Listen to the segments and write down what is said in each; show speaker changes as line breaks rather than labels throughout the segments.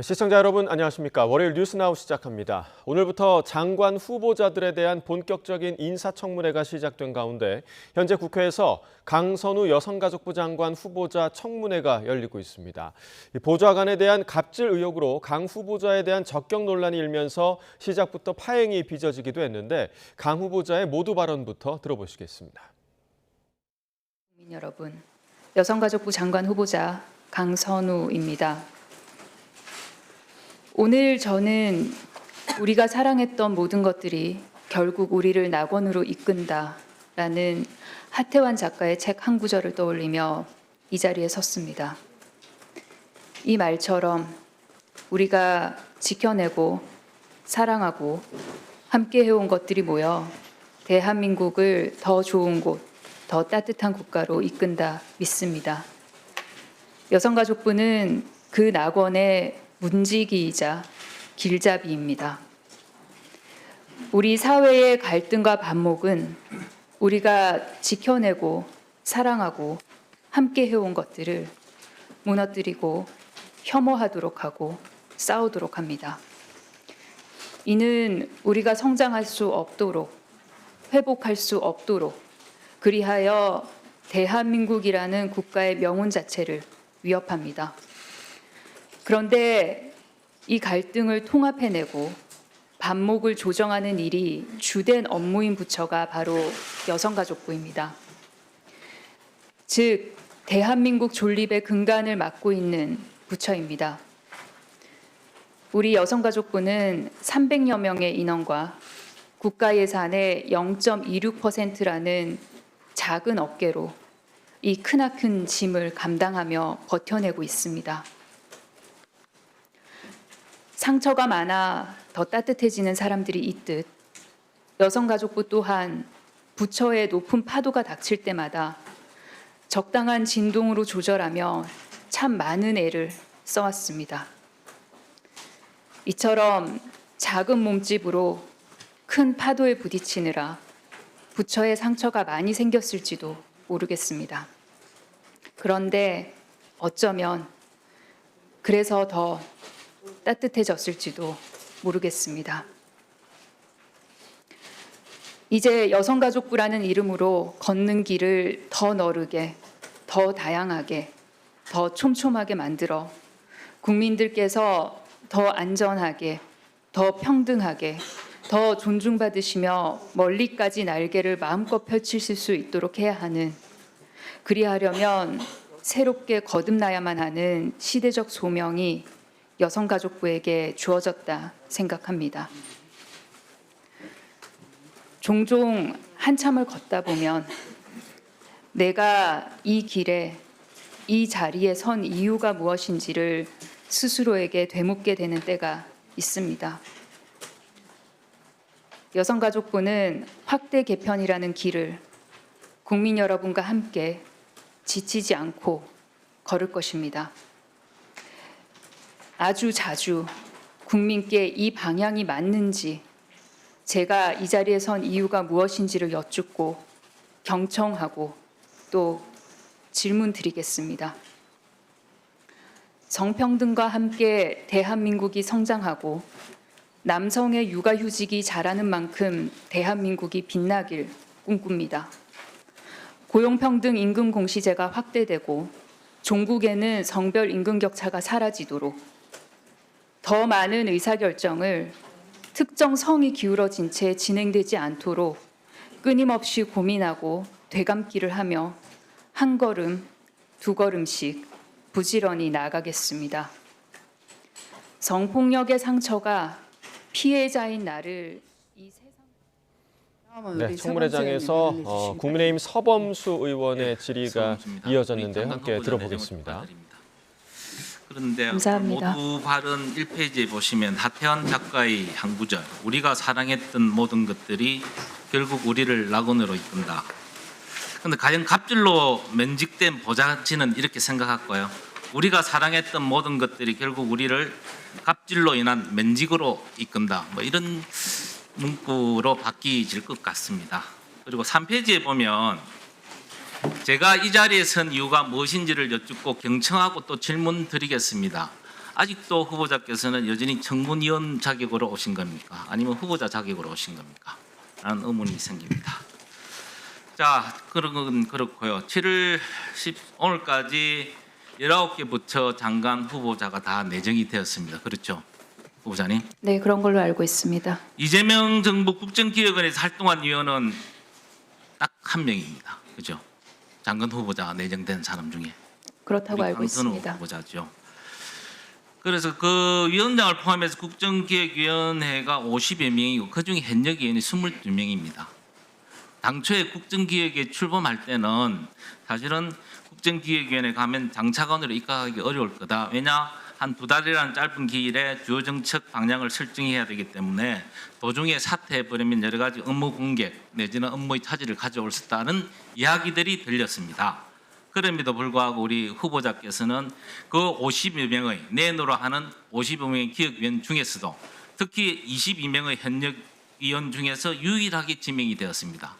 시청자 여러분 안녕하십니까. 월요일 뉴스나우 시작합니다. 오늘부터 장관 후보자들에 대한 본격적인 인사청문회가 시작된 가운데 현재 국회에서 강선우 여성가족부 장관 후보자 청문회가 열리고 있습니다. 보좌관에 대한 갑질 의혹으로 강 후보자에 대한 적격 논란이 일면서 시작부터 파행이 빚어지기도 했는데 강 후보자의 모두 발언부터 들어보시겠습니다.
국민 여러분, 여성가족부 장관 후보자 강선우입니다. 오늘 저는 우리가 사랑했던 모든 것들이 결국 우리를 낙원으로 이끈다라는 하태환 작가의 책 한 구절을 떠올리며 이 자리에 섰습니다. 이 말처럼 우리가 지켜내고 사랑하고 함께 해온 것들이 모여 대한민국을 더 좋은 곳, 더 따뜻한 국가로 이끈다 믿습니다. 여성가족부는 그 낙원의 문지기이자 길잡이입니다. 우리 사회의 갈등과 반목은 우리가 지켜내고 사랑하고 함께 해온 것들을 무너뜨리고 혐오하도록 하고 싸우도록 합니다. 이는 우리가 성장할 수 없도록, 회복할 수 없도록, 그리하여 대한민국이라는 국가의 명운 자체를 위협합니다. 그런데 이 갈등을 통합해내고 반목을 조정하는 일이 주된 업무인 부처가 바로 여성가족부입니다. 즉, 대한민국 존립의 근간을 맡고 있는 부처입니다. 우리 여성가족부는 300여 명의 인원과 국가 예산의 0.26%라는 작은 어깨로 이 크나큰 짐을 감당하며 버텨내고 있습니다. 상처가 많아 더 따뜻해지는 사람들이 있듯 여성가족부 또한 부처의 높은 파도가 닥칠 때마다 적당한 진동으로 조절하며 참 많은 애를 써왔습니다. 이처럼 작은 몸집으로 큰 파도에 부딪히느라 부처의 상처가 많이 생겼을지도 모르겠습니다. 그런데 어쩌면 그래서 더 따뜻해졌을지도 모르겠습니다. 이제 여성가족부라는 이름으로 걷는 길을 더 너르게, 더 다양하게, 더 촘촘하게 만들어 국민들께서 더 안전하게, 더 평등하게, 더 존중받으시며 멀리까지 날개를 마음껏 펼치실 수 있도록 해야 하는, 그리하려면 새롭게 거듭나야만 하는 시대적 소명이 여성가족부에게 주어졌다 생각합니다. 종종 한참을 걷다 보면 내가 이 길에, 이 자리에 선 이유가 무엇인지를 스스로에게 되묻게 되는 때가 있습니다. 여성가족부는 확대 개편이라는 길을 국민 여러분과 함께 지치지 않고 걸을 것입니다. 아주 자주 국민께 이 방향이 맞는지, 제가 이 자리에 선 이유가 무엇인지를 여쭙고 경청하고 또 질문 드리겠습니다. 성평등과 함께 대한민국이 성장하고 남성의 육아휴직이 자라는 만큼 대한민국이 빛나길 꿈꿉니다. 고용평등 임금 공시제가 확대되고 종국에는 성별 임금 격차가 사라지도록 더 많은 의사결정을 특정 성이 기울어진 채 진행되지 않도록 끊임없이 고민하고 되감기를 하며 한 걸음, 두 걸음씩 부지런히 나아가겠습니다. 성폭력의 상처가 피해자인 나를 이 세상...
네, 청문회장에서 국민의힘 서범수 의원의 질의가 이어졌는데 함께 들어보겠습니다.
그런데
감사합니다.
모두 발언 1페이지에 보시면 하태환 작가의 한 구절, 우리가 사랑했던 모든 것들이 결국 우리를 낙원으로 이끈다. 그런데 과연 갑질로 면직된 보좌진은 이렇게 생각할까요? 우리가 사랑했던 모든 것들이 결국 우리를 갑질로 인한 면직으로 이끈다. 뭐 이런 문구로 바뀌질 것 같습니다. 그리고 3페이지에 보면 제가 이 자리에 선 이유가 무엇인지를 여쭙고 경청하고 또 질문 드리겠습니다. 아직도 후보자께서는 여전히 청문위원 자격으로 오신 겁니까? 아니면 후보자 자격으로 오신 겁니까? 라는 의문이 생깁니다. 자, 그런 건 그렇고요. 7월 10 오늘까지 19개 부처 장관 후보자가 다 내정이 되었습니다. 그렇죠? 후보자님.
네, 그런 걸로 알고 있습니다.
이재명 정부 국정기획원에서 활동한 위원은 딱 한 명입니다. 그죠? 장관 후보자 내정된 사람 중에.
그렇다고
우리
알고
강선우
있습니다.
후보자죠. 그래서 그 위원장을 포함해서 국정기획위원회가 50여 명이고 그중에 현역 위원이 22명입니다. 당초에 국정기획에 출범할 때는 사실은 국정기획위원회 가면 장차관으로 입각하기 어려울 거다. 왜냐? 한 2달이라는 짧은 기일에 주요 정책 방향을 설정해야 되기 때문에 도중에 사퇴해버리면 여러 가지 업무 공백 내지는 업무의 차질을 가져올 수 있다는 이야기들이 들렸습니다. 그럼에도 불구하고 우리 후보자께서는 그 50여 명의 내노로 하는 50여 명의 기획위원 중에서도 특히 22명의 현역 위원 중에서 유일하게 지명이 되었습니다.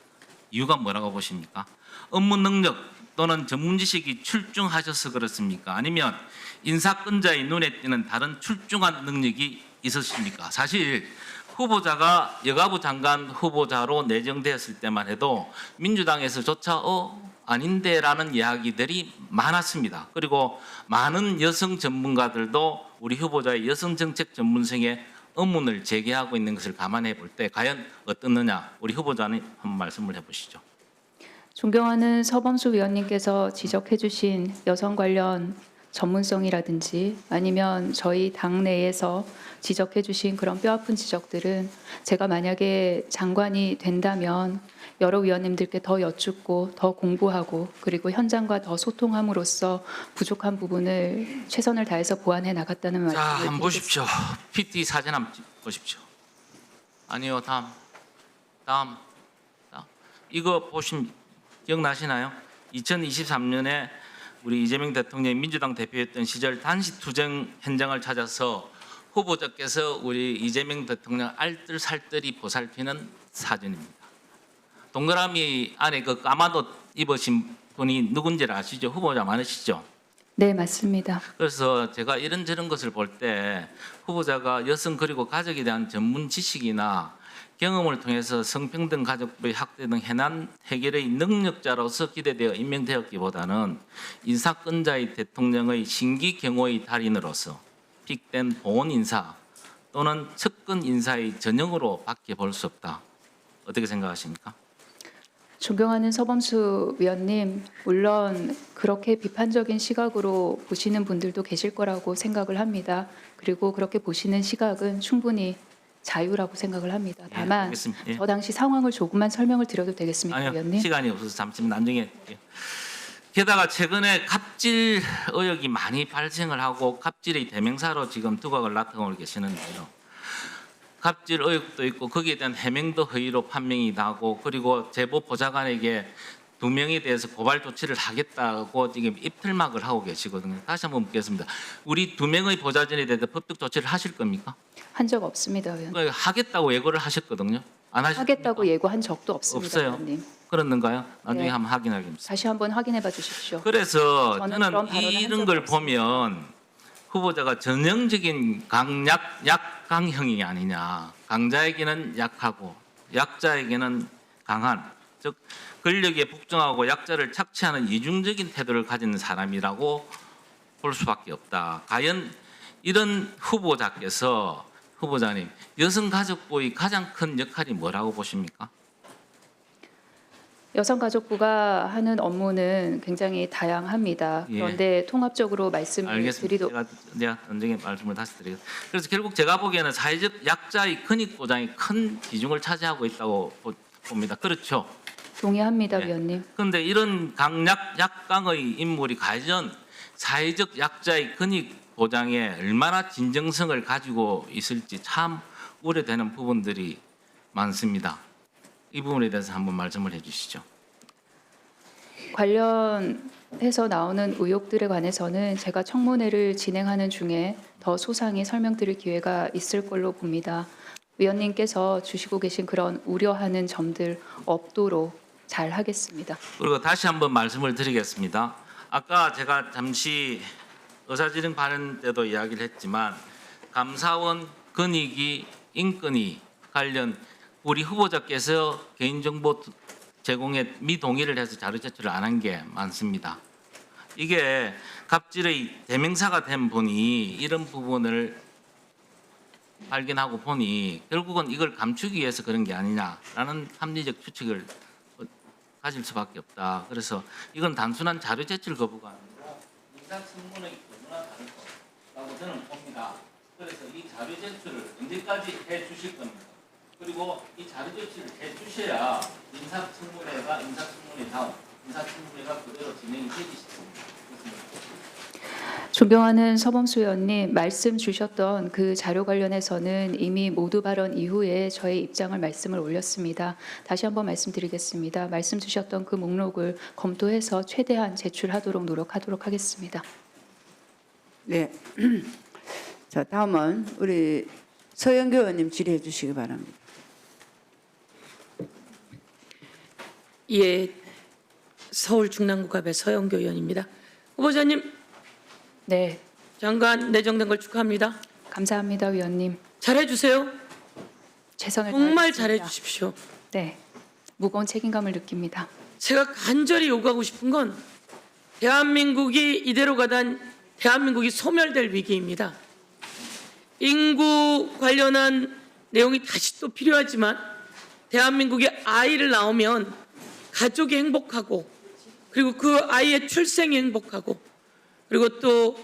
이유가 뭐라고 보십니까? 업무 능력 또는 전문 지식이 출중하셔서 그렇습니까? 아니면 인사권자의 눈에 띄는 다른 출중한 능력이 있으십니까? 사실 후보자가 여가부 장관 후보자로 내정되었을 때만 해도 민주당에서조차 아닌데라는 이야기들이 많았습니다. 그리고 많은 여성 전문가들도 우리 후보자의 여성 정책 전문성에 의문을 제기하고 있는 것을 감안해 볼 때 과연 어떻느냐 우리 후보자님 한번 말씀을 해보시죠.
존경하는 서범수 위원님께서 지적해 주신 여성 관련 전문성이라든지 아니면 저희 당 내에서 지적해 주신 그런 뼈아픈 지적들은 제가 만약에 장관이 된다면 여러 위원님들께 더 여쭙고 더 공부하고 그리고 현장과 더 소통함으로써 부족한 부분을 최선을 다해서 보완해 나갔다는 말씀을
자, 한번
드리겠습니다.
보십시오. PT 사진 한번 보십시오. 아니요, 다음. 이거 보시면 기억나시나요? 2023년에 우리 이재명 대통령이 민주당 대표였던 시절 단식 투쟁 현장을 찾아서 후보자께서 우리 이재명 대통령 알뜰살뜰히 보살피는 사진입니다. 동그라미 안에 그 까만 옷 입으신 분이 누군지를 아시죠? 후보자 많으시죠?
네, 맞습니다.
그래서 제가 이런저런 것을 볼 때 후보자가 여성 그리고 가족에 대한 전문 지식이나 경험을 통해서 성평등 가족부의 확대 등 해난 해결의 능력자로서 기대되어 임명되었기보다는 인사권자의 대통령의 신기 경호의 달인으로서 픽된 보온 인사 또는 측근 인사의 전형으로 밖에 볼 수 없다. 어떻게 생각하십니까?
존경하는 서범수 위원님, 물론 그렇게 비판적인 시각으로 보시는 분들도 계실 거라고 생각을 합니다. 그리고 그렇게 보시는 시각은 충분히 자유라고 생각을 합니다. 다만
알겠습니다. 예.
저 당시 상황을 조금만 설명을 드려도 되겠습니까,
아니요,
위원님?
시간이 없어서 잠시만 나중에 할게요. 게다가 최근에 갑질 의혹이 많이 발생을 하고 갑질의 대명사로 지금 두각을 나타내고 계시는데요. 갑질 의혹도 있고 거기에 대한 해명도 허위로 판명이 나고 그리고 제보 보좌관에게 2명에 대해서 고발 조치를 하겠다고 지금 입틀막을 하고 계시거든요. 다시 한번 묻겠습니다. 우리 2명의 보좌진에 대해서 법적 조치를 하실 겁니까?
한 적 없습니다, 위원님.
하겠다고 예고를 하셨거든요. 안 하실
하겠다고
겁니까?
예고한 적도 없습니다,
없어요.
위원님.
그렇는가요? 나중에
네.
한번 확인하겠습니다.
다시 한번 확인해 봐 주십시오.
그래서
저는
저는
그런 발언을 한
이런
적이
걸
없습니다.
보면 후보자가 전형적인 약강형이 아니냐. 강자에게는 약하고 약자에게는 강한, 즉 권력에 복종하고 약자를 착취하는 이중적인 태도를 가진 사람이라고 볼 수밖에 없다. 과연 이런 후보자님 여성가족부의 가장 큰 역할이 뭐라고 보십니까?
여성가족부가 하는 업무는 굉장히 다양합니다.
예.
그런데 통합적으로 말씀을
알겠습니다.
드리도록
제가 나중에 말씀을 다시 드리겠습니다. 그래서 결국 제가 보기에는 사회적 약자의 근익 보장이 큰 비중을 차지하고 있다고 봅니다. 그렇죠?
동의합니다,
네.
위원님.
그런데 이런 약강의 인물이 과연 사회적 약자의 근익 보장에 얼마나 진정성을 가지고 있을지 참 우려되는 부분들이 많습니다. 이 부분에 대해서 한번 말씀을 해주시죠.
관련해서 나오는 의혹들에 관해서는 제가 청문회를 진행하는 중에 더 소상히 설명드릴 기회가 있을 걸로 봅니다. 위원님께서 주시고 계신 그런 우려하는 점들 없도록 잘 하겠습니다.
그리고 다시 한번 말씀을 드리겠습니다. 아까 제가 잠시 의사진행 발언 때도 이야기를 했지만 감사원 건의기 인건위 관련 우리 후보자께서 개인정보 제공에 미동의를 해서 자료 제출을 안 한 게 많습니다. 이게 갑질의 대명사가 된 분이 이런 부분을 발견하고 보니 결국은 이걸 감추기 위해서 그런 게 아니냐라는 합리적 추측을 가질 수밖에 없다. 그래서 이건 단순한 자료 제출 거부가 아니라 인사 청문의 경우나 다를 거라고 저는 봅니다. 그래서 이 자료 제출을 언제까지 해 주실 겁니까? 그리고 이 자료 제출을 해 주셔야 인사청문회가 인사청문회 다음 인사청문회가 그대로 진행이 되기 쉽습니다.
존경하는 서범수 의원님, 말씀 주셨던 그 자료 관련해서는 이미 모두 발언 이후에 저의 입장을 말씀을 올렸습니다. 다시 한번 말씀드리겠습니다. 말씀 주셨던 그 목록을 검토해서 최대한 제출하도록 노력하도록 하겠습니다.
네. 자, 다음은 우리 서영교 의원님 질의해 주시기 바랍니다.
예, 서울 중랑구갑의 서영교 의원입니다. 후보자님,
네,
장관 내정된 걸 축하합니다.
감사합니다, 위원님.
잘해주세요.
최선을
정말
다하겠습니다.
잘해주십시오.
네, 무거운 책임감을 느낍니다.
제가 간절히 요구하고 싶은 건 대한민국이 이대로 가단 대한민국이 소멸될 위기입니다. 인구 관련한 내용이 다시 또 필요하지만 대한민국에 아이를 낳으면 가족이 행복하고 그리고 그 아이의 출생이 행복하고 그리고 또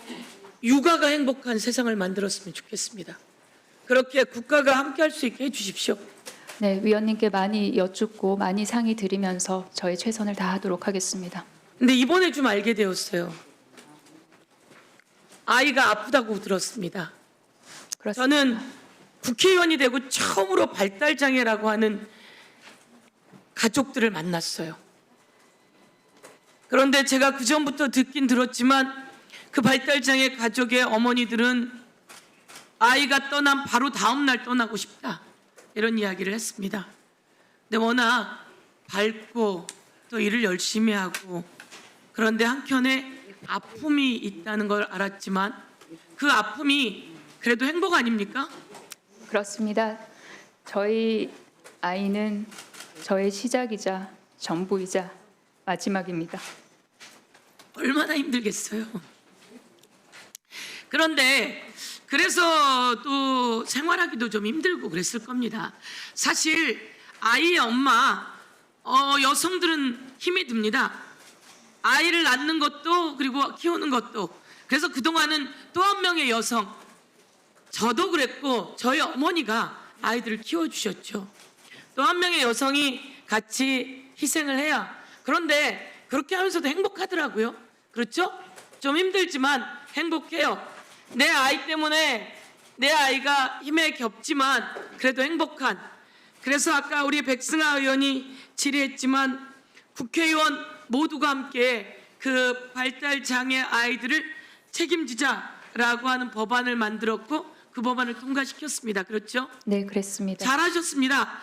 육아가 행복한 세상을 만들었으면 좋겠습니다. 그렇게 국가가 함께할 수 있게 해주십시오.
네, 위원님께 많이 여쭙고 많이 상의 드리면서 저의 최선을 다하도록 하겠습니다.
근데 이번에 좀 알게 되었어요. 아이가 아프다고 들었습니다.
그렇습니다.
저는 국회의원이 되고 처음으로 발달장애라고 하는 가족들을 만났어요. 그런데 제가 그전부터 듣긴 들었지만 그 발달장애 가족의 어머니들은 아이가 떠난 바로 다음 날 떠나고 싶다. 이런 이야기를 했습니다. 근데 워낙 밝고 또 일을 열심히 하고 그런데 한켠에 아픔이 있다는 걸 알았지만 그 아픔이 그래도 행복 아닙니까?
그렇습니다. 저희 아이는 저의 시작이자 전부이자 마지막입니다.
얼마나 힘들겠어요. 그런데 그래서 또 생활하기도 좀 힘들고 그랬을 겁니다. 사실 아이의 엄마 여성들은 힘이 듭니다. 아이를 낳는 것도 그리고 키우는 것도. 그래서 그동안은 또 한 명의 여성, 저도 그랬고 저희 어머니가 아이들을 키워주셨죠. 또 한 명의 여성이 같이 희생을 해야. 그런데 그렇게 하면서도 행복하더라고요. 그렇죠? 좀 힘들지만 행복해요. 내 아이 때문에 내 아이가 힘에 겹지만 그래도 행복한. 그래서 아까 우리 백승아 의원이 질의했지만 국회의원 모두가 함께 그 발달장애 아이들을 책임지자라고 하는 법안을 만들었고 그 법안을 통과시켰습니다. 그렇죠?
네, 그랬습니다.
잘하셨습니다.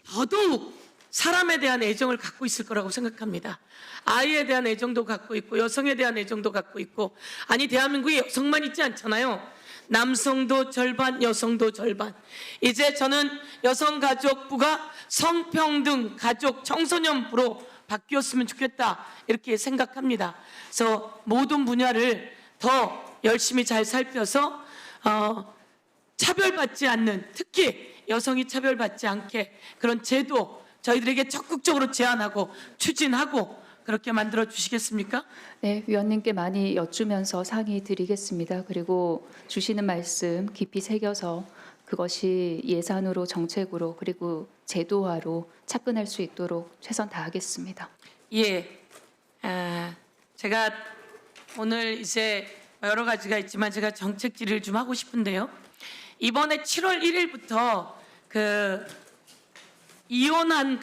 더더욱 사람에 대한 애정을 갖고 있을 거라고 생각합니다. 아이에 대한 애정도 갖고 있고 여성에 대한 애정도 갖고 있고. 아니 대한민국에 여성만 있지 않잖아요. 남성도 절반 여성도 절반. 이제 저는 여성가족부가 성평등 가족 청소년부로 바뀌었으면 좋겠다 이렇게 생각합니다. 그래서 모든 분야를 더 열심히 잘 살펴서 차별받지 않는, 특히 여성이 차별받지 않게 그런 제도 저희들에게 적극적으로 제안하고 추진하고 그렇게 만들어 주시겠습니까?
네, 위원님께 많이 여쭈면서 상의 드리겠습니다. 그리고 주시는 말씀 깊이 새겨서 그것이 예산으로 정책으로 그리고 제도화로 착근할 수 있도록 최선 다하겠습니다.
예, 제가 오늘 이제 여러 가지가 있지만 제가 정책 질의를 좀 하고 싶은데요. 이번에 7월 1일부터 그 이혼한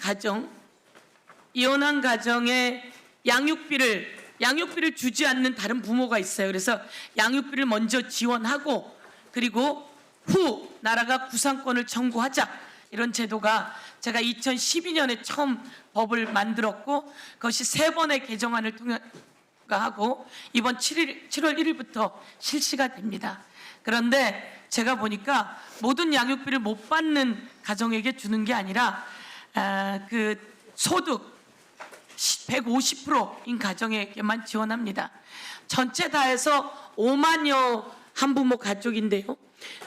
가정에 양육비를 주지 않는 다른 부모가 있어요. 그래서 양육비를 먼저 지원하고 그리고 후 나라가 구상권을 청구하자 이런 제도가 제가 2012년에 처음 법을 만들었고 그것이 3번의 개정안을 하고 이번 7월 1일부터 실시가 됩니다. 그런데 제가 보니까 모든 양육비를 못 받는 가정에게 주는 게 아니라 그 소득 150%인 가정에게만 지원합니다. 전체 다 해서 5만여 한부모 가족인데요.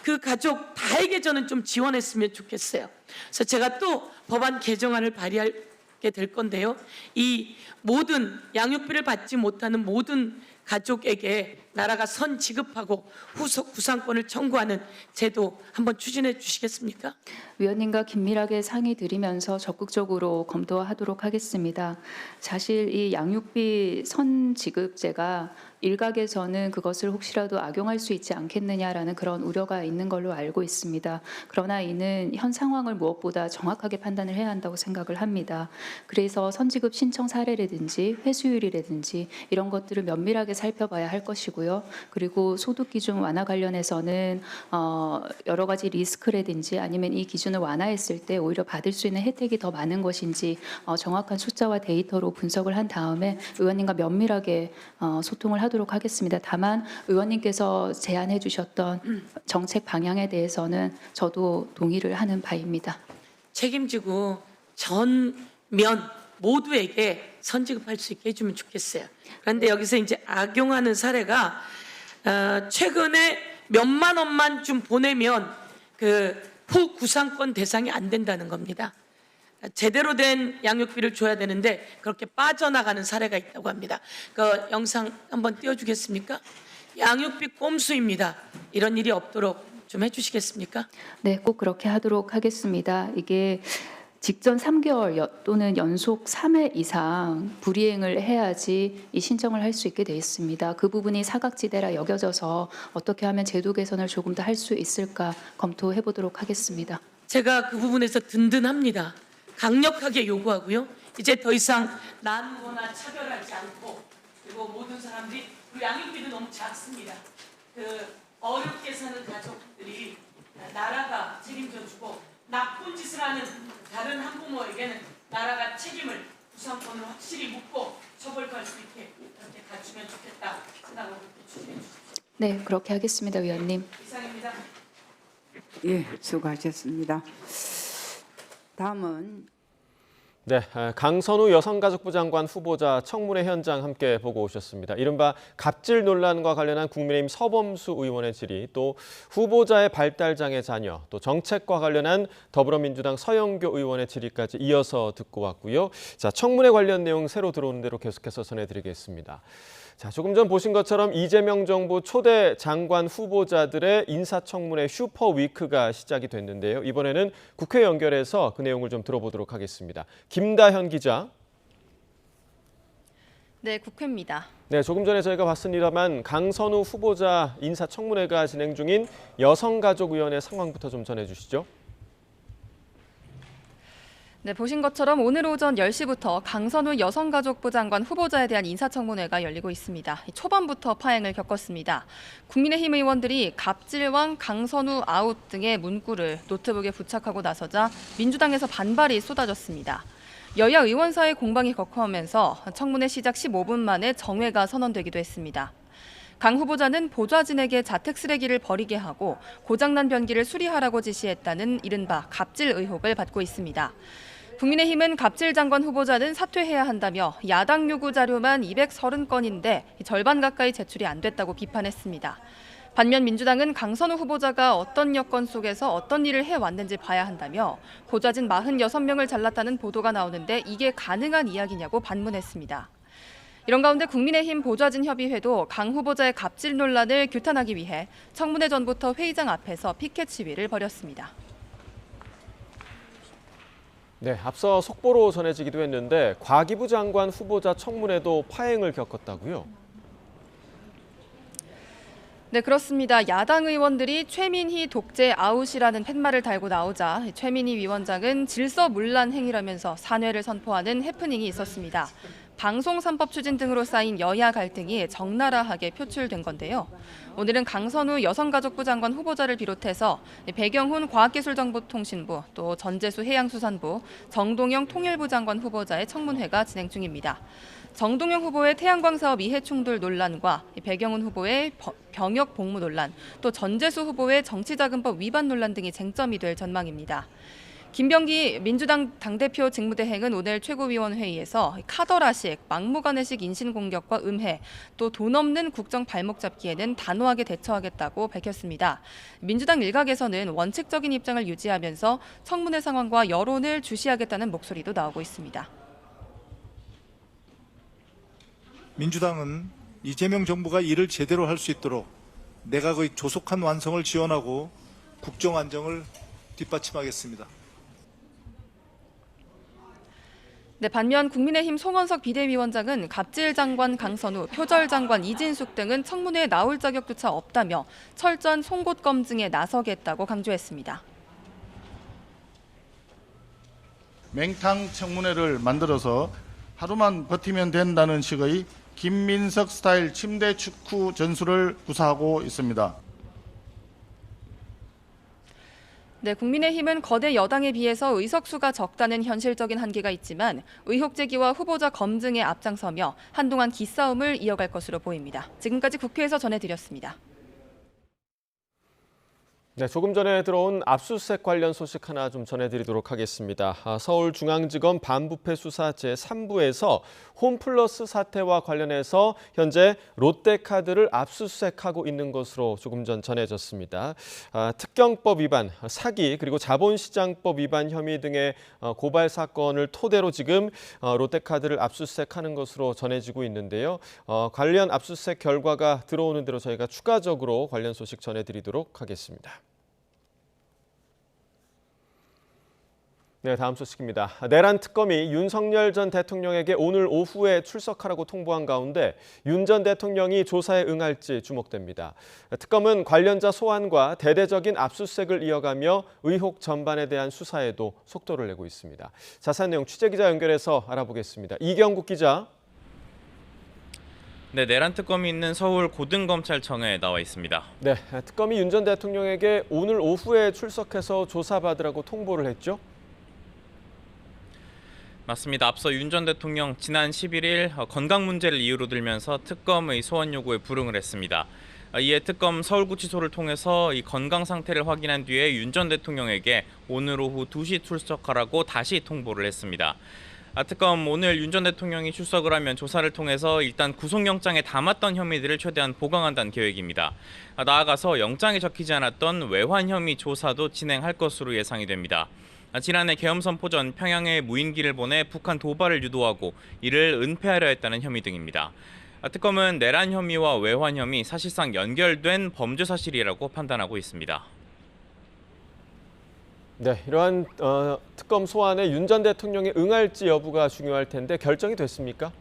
그 가족 다에게 저는 좀 지원했으면 좋겠어요. 그래서 제가 또 법안 개정안을 발의하게 될 건데요. 이 모든 양육비를 받지 못하는 모든 가족에게 나라가 선 지급하고 후속 구상권을 청구하는 제도 한번 추진해 주시겠습니까?
위원님과 긴밀하게 상의 드리면서 적극적으로 검토하도록 하겠습니다. 사실 이 양육비 선지급제가 일각에서는 그것을 혹시라도 악용할 수 있지 않겠느냐라는 그런 우려가 있는 걸로 알고 있습니다. 그러나 이는 현 상황을 무엇보다 정확하게 판단을 해야 한다고 생각을 합니다. 그래서 선지급 신청 사례라든지 회수율이라든지 이런 것들을 면밀하게 살펴봐야 할 것이고요. 그리고 소득 기준 완화 관련해서는 여러 가지 리스크라든지 아니면 이 기준을 완화했을 때 오히려 받을 수 있는 혜택이 더 많은 것인지 정확한 숫자와 데이터로 분석을 한 다음에 의원님과 면밀하게 소통을 하도록 하겠습니다. 다만 의원님께서 제안해 주셨던 정책 방향에 대해서는 저도 동의를 하는 바입니다.
책임지고 전면 모두에게 선지급할 수 있게 해주면 좋겠어요. 그런데 여기서 이제 악용하는 사례가 최근에 몇만 원만 좀 보내면 그 후구상권 대상이 안 된다는 겁니다. 제대로 된 양육비를 줘야 되는데 그렇게 빠져나가는 사례가 있다고 합니다. 그 영상 한번 띄워주겠습니까? 양육비 꼼수입니다. 이런 일이 없도록 좀 해주시겠습니까?
네, 꼭 그렇게 하도록 하겠습니다. 이게 직전 3개월 또는 연속 3회 이상 불이행을 해야지 이 신청을 할 수 있게 돼 있습니다. 그 부분이 사각지대라 여겨져서 어떻게 하면 제도 개선을 조금 더 할 수 있을까 검토해 보도록 하겠습니다.
제가 그 부분에서 든든합니다. 강력하게 요구하고요. 이제 더 이상 나누거나 차별하지 않고 그리고 모든 사람들이 그 양육비도 너무 작습니다. 그 어렵게 사는 가족들이 나라가 책임져주고 나쁜 짓을 하는 다른 한부모에게는 나라가 책임을 구상권을 확실히 묻고 처벌할 수 있게 그렇게 갖추면 좋겠다 생각하고 추진해 주십시오.
네, 그렇게 하겠습니다, 위원님.
이상입니다.
예, 수고하셨습니다. 다음은
네, 강선우 여성가족부 장관 후보자 청문회 현장 함께 보고 오셨습니다. 이른바 갑질 논란과 관련한 국민의힘 서범수 의원의 질의, 또 후보자의 발달장애 자녀, 또 정책과 관련한 더불어민주당 서영교 의원의 질의까지 이어서 듣고 왔고요. 자, 청문회 관련 내용 새로 들어오는 대로 계속해서 전해드리겠습니다. 자, 조금 전 보신 것처럼 이재명 정부 초대 장관 후보자들의 인사청문회 슈퍼위크가 시작이 됐는데요. 이번에는 국회 연결해서 그 내용을 좀 들어보도록 하겠습니다. 김다현 기자.
네, 국회입니다.
네, 조금 전에 저희가 봤습니다만 강선우 후보자 인사청문회가 진행 중인 여성가족위원회 상황부터 좀 전해주시죠.
네, 보신 것처럼 오늘 오전 10시부터 강선우 여성가족부 장관 후보자에 대한 인사청문회가 열리고 있습니다. 초반부터 파행을 겪었습니다. 국민의힘 의원들이 갑질왕 강선우 아웃 등의 문구를 노트북에 부착하고 나서자 민주당에서 반발이 쏟아졌습니다. 여야 의원 사이 공방이 격화하면서 청문회 시작 15분 만에 정회가 선언되기도 했습니다. 강 후보자는 보좌진에게 자택 쓰레기를 버리게 하고 고장난 변기를 수리하라고 지시했다는 이른바 갑질 의혹을 받고 있습니다. 국민의힘은 갑질 장관 후보자는 사퇴해야 한다며 야당 요구 자료만 230건인데 절반 가까이 제출이 안 됐다고 비판했습니다. 반면 민주당은 강선우 후보자가 어떤 여건 속에서 어떤 일을 해왔는지 봐야 한다며 보좌진 46명을 잘랐다는 보도가 나오는데 이게 가능한 이야기냐고 반문했습니다. 이런 가운데 국민의힘 보좌진협의회도 강 후보자의 갑질 논란을 규탄하기 위해 청문회 전부터 회의장 앞에서 피켓 시위를 벌였습니다.
네, 앞서 속보로 전해지기도 했는데 과기부 장관 후보자 청문회도 파행을 겪었다고요?
네, 그렇습니다. 야당 의원들이 최민희 독재 아웃이라는 팻말을 달고 나오자 최민희 위원장은 질서문란 행위라면서 산회를 선포하는 해프닝이 있었습니다. 방송 3법 추진 등으로 쌓인 여야 갈등이 적나라하게 표출된 건데요. 오늘은 강선우 여성가족부 장관 후보자를 비롯해서 배경훈 과학기술정보통신부, 또 전재수 해양수산부, 정동영 통일부 장관 후보자의 청문회가 진행 중입니다. 정동영 후보의 태양광 사업 이해 충돌 논란과 배경훈 후보의 병역 복무 논란, 또 전재수 후보의 정치자금법 위반 논란 등이 쟁점이 될 전망입니다. 김병기 민주당 당대표 직무대행은 오늘 최고위원회의에서 카더라식, 막무가내식 인신공격과 음해, 또 돈 없는 국정 발목 잡기에는 단호하게 대처하겠다고 밝혔습니다. 민주당 일각에서는 원칙적인 입장을 유지하면서 청문회 상황과 여론을 주시하겠다는 목소리도 나오고 있습니다.
민주당은 이재명 정부가 일을 제대로 할 수 있도록 내각의 조속한 완성을 지원하고 국정 안정을 뒷받침하겠습니다.
네, 반면 국민의힘 송원석 비대위원장은 갑질 장관 강선우, 표절 장관 이진숙 등은 청문회에 나올 자격조차 없다며 철저한 송곳 검증에 나서겠다고 강조했습니다.
맹탕 청문회를 만들어서 하루만 버티면 된다는 식의 김민석 스타일 침대 축구 전술을 구사하고 있습니다.
네, 국민의힘은 거대 여당에 비해서 의석수가 적다는 현실적인 한계가 있지만 의혹 제기와 후보자 검증에 앞장서며 한동안 기싸움을 이어갈 것으로 보입니다. 지금까지 국회에서 전해드렸습니다.
네, 조금 전에 들어온 압수수색 관련 소식 하나 좀 전해드리도록 하겠습니다. 서울중앙지검 반부패 수사 제3부에서 홈플러스 사태와 관련해서 현재 롯데카드를 압수수색하고 있는 것으로 조금 전 전해졌습니다. 특경법 위반, 사기 그리고 자본시장법 위반 혐의 등의 고발 사건을 토대로 지금 롯데카드를 압수수색하는 것으로 전해지고 있는데요. 관련 압수수색 결과가 들어오는 대로 저희가 추가적으로 관련 소식 전해드리도록 하겠습니다. 네, 다음 소식입니다. 내란 특검이 윤석열 전 대통령에게 오늘 오후에 출석하라고 통보한 가운데 윤 전 대통령이 조사에 응할지 주목됩니다. 특검은 관련자 소환과 대대적인 압수수색을 이어가며 의혹 전반에 대한 수사에도 속도를 내고 있습니다. 자세한 내용 취재기자 연결해서 알아보겠습니다. 이경국 기자.
네, 내란 특검이 있는 서울 고등검찰청에 나와 있습니다.
네, 특검이 윤 전 대통령에게 오늘 오후에 출석해서 조사받으라고 통보를 했죠?
맞습니다. 앞서 윤 전 대통령 지난 11일 건강 문제를 이유로 들면서 특검의 소환 요구에 불응을 했습니다. 이에 특검 서울구치소를 통해서 이 건강 상태를 확인한 뒤에 윤 전 대통령에게 오늘 오후 2시 출석하라고 다시 통보를 했습니다. 특검 오늘 윤 전 대통령이 출석을 하면 조사를 통해서 일단 구속영장에 담았던 혐의들을 최대한 보강한다는 계획입니다. 나아가서 영장에 적히지 않았던 외환 혐의 조사도 진행할 것으로 예상이 됩니다. 지난해 계엄선포 전 평양에 무인기를 보내 북한 도발을 유도하고 이를 은폐하려 했다는 혐의 등입니다. 특검은 내란 혐의와 외환 혐의 사실상 연결된 범죄 사실이라고 판단하고 있습니다.
네, 이러한 특검 소환에 윤 전 대통령이 응할지 여부가 중요할 텐데 결정이 됐습니까?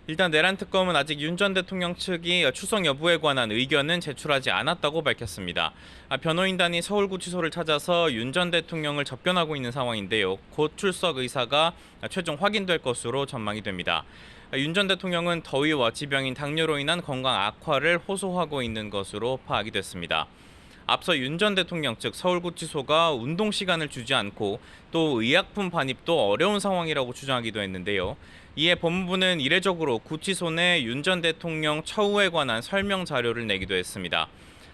일단 내란 특검은 아직 윤 전 대통령 측이 출석 여부에 관한 의견은 제출하지 않았다고 밝혔습니다. 변호인단이 서울구치소를 찾아서 윤 전 대통령을 접견하고 있는 상황인데요. 곧 출석 의사가 최종 확인될 것으로 전망이 됩니다. 윤 전 대통령은 더위와 지병인 당뇨로 인한 건강 악화를 호소하고 있는 것으로 파악이 됐습니다. 앞서 윤 전 대통령 측 서울구치소가 운동 시간을 주지 않고 또 의약품 반입도 어려운 상황이라고 주장하기도 했는데요. 이에 법무부는 이례적으로 구치소 내 윤 전 대통령 처우에 관한 설명 자료를 내기도 했습니다.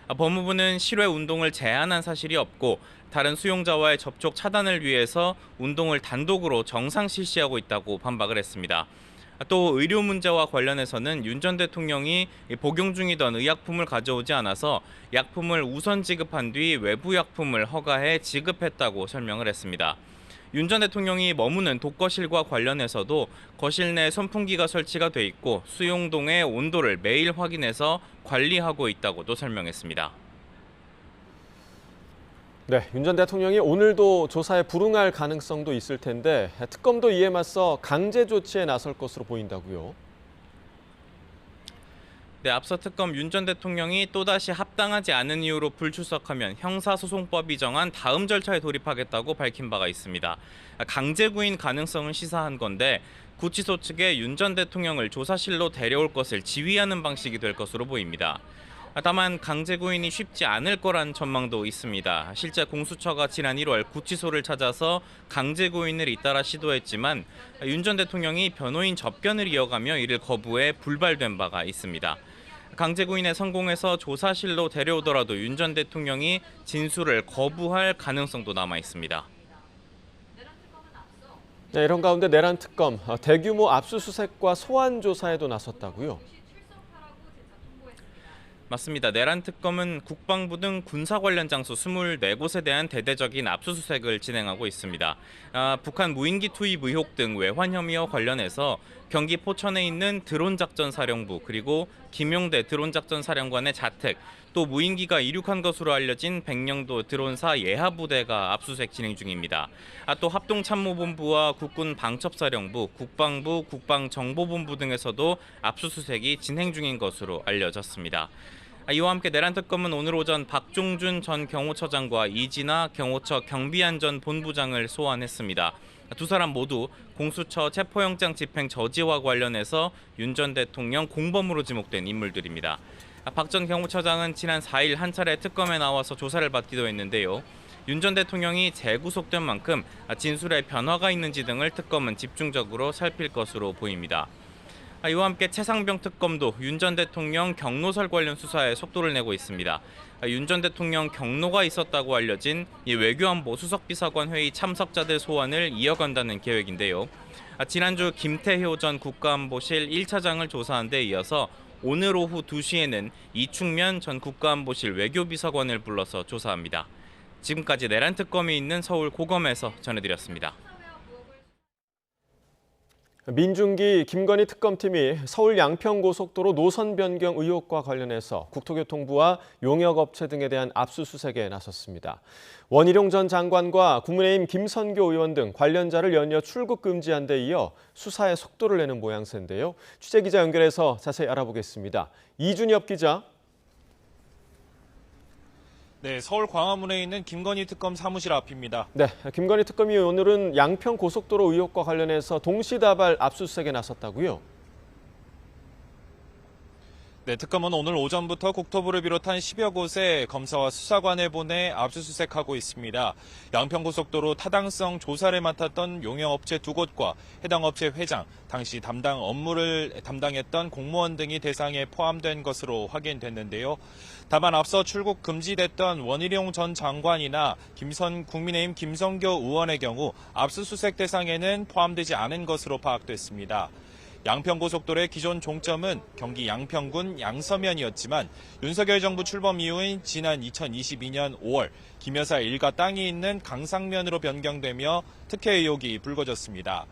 법무부는 실외 운동을 제한한 사실이 없고 다른 수용자와의 접촉 차단을 위해서 운동을 단독으로 정상 실시하고 있다고 반박을 했습니다. 또 의료 문제와 관련해서는 윤 전 대통령이 복용 중이던 의약품을 가져오지 않아서 약품을 우선 지급한 뒤 외부 약품을 허가해 지급했다고 설명을 했습니다. 윤 전 대통령이 머무는 독거실과 관련해서도 거실 내 선풍기가 설치가 돼 있고 수용동의 온도를 매일 확인해서 관리하고 있다고도 설명했습니다.
네, 윤 전 대통령이 오늘도 조사에 불응할 가능성도 있을 텐데 특검도 이에 맞서 강제 조치에 나설 것으로 보인다고요.
네, 앞서 특검 윤 전 대통령이 또다시 합당하지 않은 이유로 불출석하면 형사소송법이 정한 다음 절차에 돌입하겠다고 밝힌 바가 있습니다. 강제 구인 가능성을 시사한 건데 구치소 측에 윤 전 대통령을 조사실로 데려올 것을 지휘하는 방식이 될 것으로 보입니다. 다만 강제 구인이 쉽지 않을 거란 전망도 있습니다. 실제 공수처가 지난 1월 구치소를 찾아서 강제 구인을 잇따라 시도했지만 윤 전 대통령이 변호인 접견을 이어가며 이를 거부해 불발된 바가 있습니다. 강제 구인에 성공해서 조사실로 데려오더라도 윤 전 대통령이 진술을 거부할 가능성도 남아 있습니다.
네, 이런 가운데 내란 특검 대규모 압수수색과 소환 조사에도 나섰다고요?
맞습니다. 내란 특검은 국방부 등 군사 관련 장소 24곳에 대한 대대적인 압수수색을 진행하고 있습니다. 북한 무인기 투입 의혹 등 외환 혐의와 관련해서 경기 포천에 있는 드론작전사령부 그리고 김용대 드론작전사령관의 자택, 또 무인기가 이륙한 것으로 알려진 백령도 드론사 예하부대가 압수수색 진행 중입니다. 또 합동참모본부와 국군 방첩사령부, 국방부, 국방정보본부 등에서도 압수수색이 진행 중인 것으로 알려졌습니다. 이와 함께 내란 특검은 오늘 오전 박종준 전 경호처장과 이진아 경호처 경비안전본부장을 소환했습니다. 두 사람 모두 공수처 체포영장 집행 저지와 관련해서 윤 전 대통령 공범으로 지목된 인물들입니다. 박 전 경호처장은 지난 4일 한 차례 특검에 나와서 조사를 받기도 했는데요. 윤 전 대통령이 재구속된 만큼 진술에 변화가 있는지 등을 특검은 집중적으로 살필 것으로 보입니다. 이와 함께 최상병 특검도 윤 전 대통령 경로설 관련 수사에 속도를 내고 있습니다. 윤 전 대통령 경로가 있었다고 알려진 외교안보 수석비서관 회의 참석자들 소환을 이어간다는 계획인데요. 지난주 김태효 전 국가안보실 1차장을 조사한 데 이어서 오늘 오후 2시에는 이충면 전 국가안보실 외교비서관을 불러서 조사합니다. 지금까지 내란 특검이 있는 서울 고검에서 전해드렸습니다.
민중기 김건희 특검팀이 서울 양평고속도로 노선 변경 의혹과 관련해서 국토교통부와 용역업체 등에 대한 압수수색에 나섰습니다. 원희룡 전 장관과 국민의힘 김선교 의원 등 관련자를 연이어 출국 금지한 데 이어 수사에 속도를 내는 모양새인데요. 취재기자 연결해서 자세히 알아보겠습니다. 이준엽 기자.
네, 서울 광화문에 있는 김건희 특검 사무실 앞입니다.
네, 김건희 특검이 오늘은 양평 고속도로 의혹과 관련해서 동시다발 압수수색에 나섰다고요?
네, 특검은 오늘 오전부터 국토부를 비롯한 10여 곳에 검사와 수사관을 보내 압수수색하고 있습니다. 양평고속도로 타당성 조사를 맡았던 용역업체 2곳과 해당 업체 회장, 당시 담당 업무를 담당했던 공무원 등이 대상에 포함된 것으로 확인됐는데요. 다만 앞서 출국 금지됐던 원희룡 전 장관이나 국민의힘 김선교 의원의 경우 압수수색 대상에는 포함되지 않은 것으로 파악됐습니다. 양평고속도로의 기존 종점은 경기 양평군 양서면이었지만 윤석열 정부 출범 이후인 지난 2022년 5월 김 여사 일가 땅이 있는 강상면으로 변경되며 특혜 의혹이 불거졌습니다.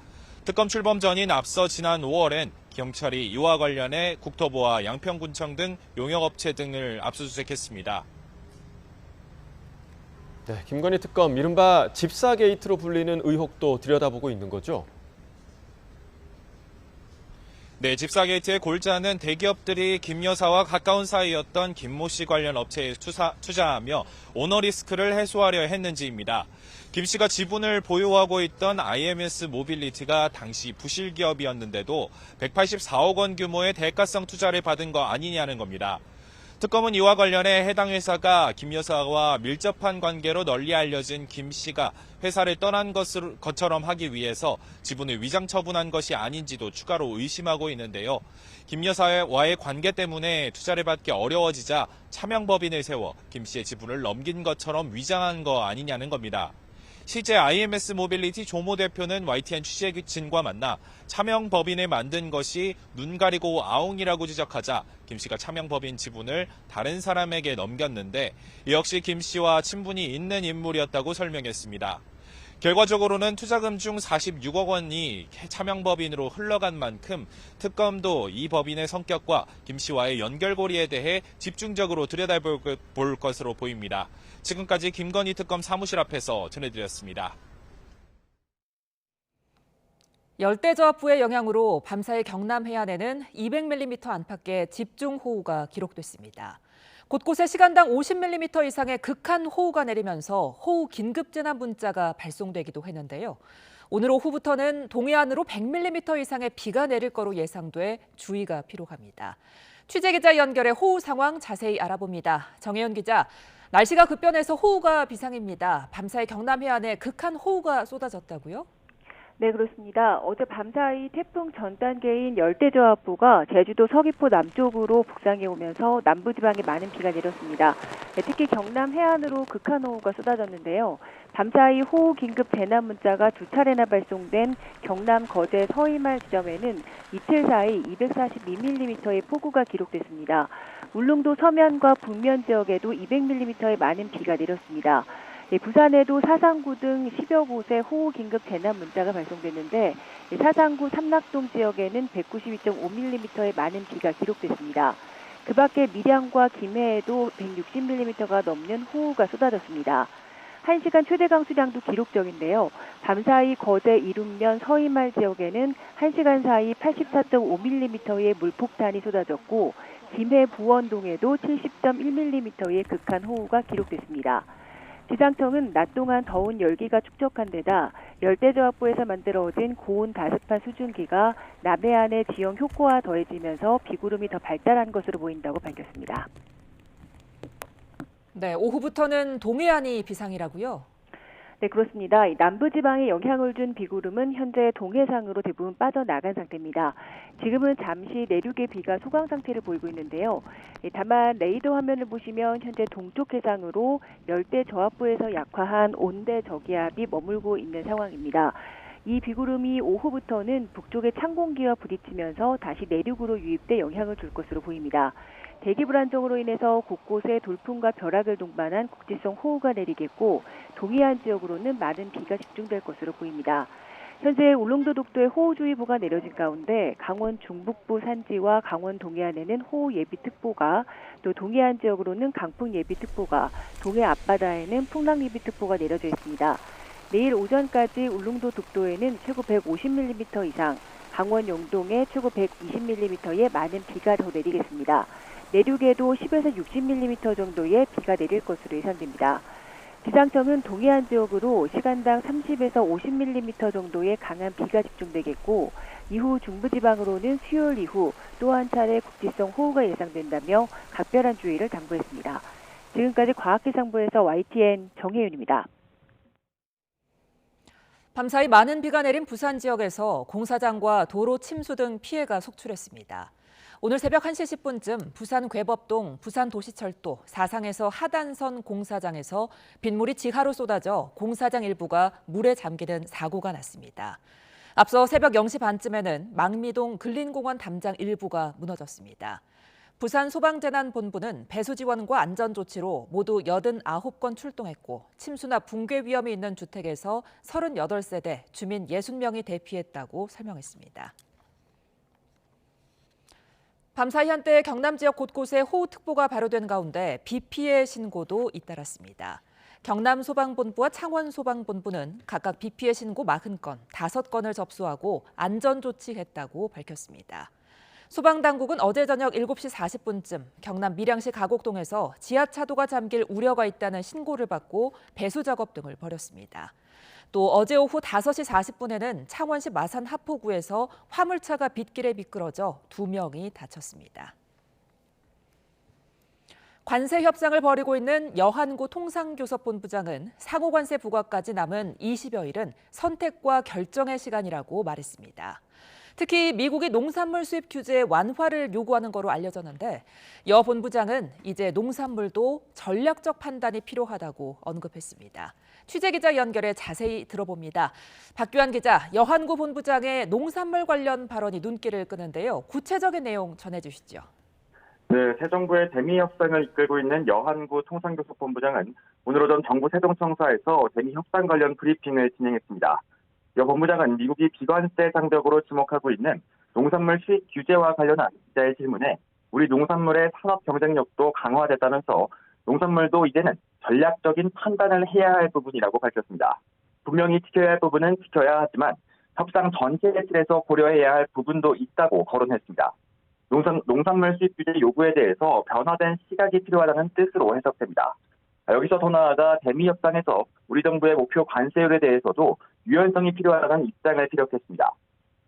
특검 출범 전인 앞서 지난 5월엔 경찰이 이와 관련해 국토부와 양평군청 등 용역업체 등을 압수수색했습니다.
네, 김건희 특검 이른바 집사 게이트로 불리는 의혹도 들여다보고 있는 거죠?
네, 집사 게이트의 골자는 대기업들이 김 여사와 가까운 사이였던 김모 씨 관련 업체에 투자하며 오너 리스크를 해소하려 했는지입니다. 김 씨가 지분을 보유하고 있던 IMS 모빌리티가 당시 부실 기업이었는데도 184억 원 규모의 대가성 투자를 받은 거 아니냐는 겁니다. 특검은 이와 관련해 해당 회사가 김 여사와 밀접한 관계로 널리 알려진 김 씨가 회사를 떠난 것처럼 하기 위해서 지분을 위장 처분한 것이 아닌지도 추가로 의심하고 있는데요. 김 여사와의 관계 때문에 투자를 받기 어려워지자 차명법인을 세워 김 씨의 지분을 넘긴 것처럼 위장한 거 아니냐는 겁니다. 실제 IMS 모빌리티 조모 대표는 YTN 취재진과 만나 차명법인을 만든 것이 눈 가리고 아웅이라고 지적하자 김 씨가 차명법인 지분을 다른 사람에게 넘겼는데 이 역시 김 씨와 친분이 있는 인물이었다고 설명했습니다. 결과적으로는 투자금 중 46억 원이 차명법인으로 흘러간 만큼 특검도 이 법인의 성격과 김 씨와의 연결고리에 대해 집중적으로 들여다볼 것으로 보입니다. 지금까지 김건희 특검 사무실 앞에서 전해드렸습니다.
열대저압부의 영향으로 밤사이 경남 해안에는 200mm 안팎의 집중호우가 기록됐습니다. 곳곳에 시간당 50mm 이상의 극한 호우가 내리면서 호우 긴급재난 문자가 발송되기도 했는데요. 오늘 오후부터는 동해안으로 100mm 이상의 비가 내릴 거로 예상돼 주의가 필요합니다. 취재기자 연결해 호우 상황 자세히 알아봅니다. 정혜연 기자, 날씨가 급변해서 호우가 비상입니다. 밤사이 경남 해안에 극한 호우가 쏟아졌다고요?
네, 그렇습니다. 어제 밤사이 태풍 전 단계인 열대저하부가 제주도 서귀포 남쪽으로 북상해 오면서 남부지방에 많은 비가 내렸습니다. 네, 특히 경남 해안으로 극한 호우가 쏟아졌는데요. 밤사이 호우 긴급 재난 문자가 2차례나 발송된 경남 거제 서이말 지점에는 이틀 사이 242mm의 폭우가 기록됐습니다. 울릉도 서면과 북면 지역에도 200mm의 많은 비가 내렸습니다. 부산에도 사상구 등 10여 곳에 호우 긴급 재난 문자가 발송됐는데 사상구 삼락동 지역에는 192.5mm의 많은 비가 기록됐습니다. 그 밖에 밀양과 김해에도 160mm가 넘는 호우가 쏟아졌습니다. 1시간 최대 강수량도 기록적인데요. 밤사이 거제 이룸면 서이말 지역에는 1시간 사이 84.5mm의 물폭탄이 쏟아졌고 김해 부원동에도 70.1mm의 극한 호우가 기록됐습니다. 기상청은 낮 동안 더운 열기가 축적한 데다 열대저하부에서 만들어진 고온 다습한 수증기가 남해안의 지형 효과와 더해지면서 비구름이 더 발달한 것으로 보인다고 밝혔습니다.
네, 오후부터는 동해안이 비상이라고요?
네, 그렇습니다. 남부지방에 영향을 준 비구름은 현재 동해상으로 대부분 빠져나간 상태입니다. 지금은 잠시 내륙의 비가 소강 상태를 보이고 있는데요. 다만 레이더 화면을 보시면 현재 동쪽 해상으로 열대저하부에서 약화한 온대 저기압이 머물고 있는 상황입니다. 이 비구름이 오후부터는 북쪽의 찬 공기와 부딪히면서 다시 내륙으로 유입돼 영향을 줄 것으로 보입니다. 대기 불안정으로 인해서 곳곳에 돌풍과 벼락을 동반한 국지성 호우가 내리겠고 동해안 지역으로는 많은 비가 집중될 것으로 보입니다. 현재 울릉도 독도에 호우주의보가 내려진 가운데 강원 중북부 산지와 강원 동해안에는 호우 예비특보가, 또 동해안 지역으로는 강풍 예비특보가, 동해 앞바다에는 풍랑 예비특보가 내려져 있습니다. 내일 오전까지 울릉도 독도에는 최고 150mm 이상, 강원 영동에 최고 120mm의 많은 비가 더 내리겠습니다. 내륙에도 10에서 60mm 정도의 비가 내릴 것으로 예상됩니다. 기상청은 동해안 지역으로 시간당 30에서 50mm 정도의 강한 비가 집중되겠고 이후 중부지방으로는 수요일 이후 또 한 차례 국지성 호우가 예상된다며 각별한 주의를 당부했습니다. 지금까지 과학기상부에서 YTN 정혜윤입니다.
밤사이 많은 비가 내린 부산 지역에서 공사장과 도로 침수 등 피해가 속출했습니다. 오늘 새벽 1시 10분쯤 부산 괴법동 부산도시철도 사상에서 하단선 공사장에서 빗물이 지하로 쏟아져 공사장 일부가 물에 잠기는 사고가 났습니다. 앞서 새벽 0시 반쯤에는 망미동 근린공원 담장 일부가 무너졌습니다. 부산소방재난본부는 배수지원과 안전조치로 모두 89건 출동했고 침수나 붕괴 위험이 있는 주택에서 38세대 주민 60명이 대피했다고 설명했습니다. 밤사이 한때 경남 지역 곳곳에 호우특보가 발효된 가운데 비 피해 신고도 잇따랐습니다. 경남소방본부와 창원소방본부는 각각 비 피해 신고 40건, 5건을 접수하고 안전조치했다고 밝혔습니다. 소방당국은 어제 저녁 7시 40분쯤 경남 밀양시 가곡동에서 지하차도가 잠길 우려가 있다는 신고를 받고 배수 작업 등을 벌였습니다. 또 어제 오후 5시 40분에는 창원시 마산 하포구에서 화물차가 빗길에 미끄러져 2명이 다쳤습니다. 관세 협상을 벌이고 있는 여한구 통상교섭본부장은 상호관세 부과까지 남은 20여일은 선택과 결정의 시간이라고 말했습니다. 특히 미국이 농산물 수입 규제 완화를 요구하는 거로 알려졌는데 여 본부장은 이제 농산물도 전략적 판단이 필요하다고 언급했습니다. 취재기자 연결해 자세히 들어봅니다. 박규환 기자, 여한구 본부장의 농산물 관련 발언이 눈길을 끄는데요. 구체적인 내용 전해주시죠.
네, 새 정부의 대미 협상을 이끌고 있는 여한구 통상교섭본부장은 오늘 오전 정부 세종청사에서 대미 협상 관련 브리핑을 진행했습니다. 여 본부장은 미국이 비관세 장벽으로 지목하고 있는 농산물 수입 규제와 관련한 기자의 질문에 우리 농산물의 산업 경쟁력도 강화됐다면서 농산물도 이제는 전략적인 판단을 해야 할 부분이라고 밝혔습니다. 분명히 지켜야 할 부분은 지켜야 하지만 협상 전체의 틀에서 고려해야 할 부분도 있다고 거론했습니다. 농산물 수입 규제 요구에 대해서 변화된 시각이 필요하다는 뜻으로 해석됩니다. 여기서 더 나아가 대미 협상에서 우리 정부의 목표 관세율에 대해서도 유연성이 필요하다는 입장을 피력했습니다.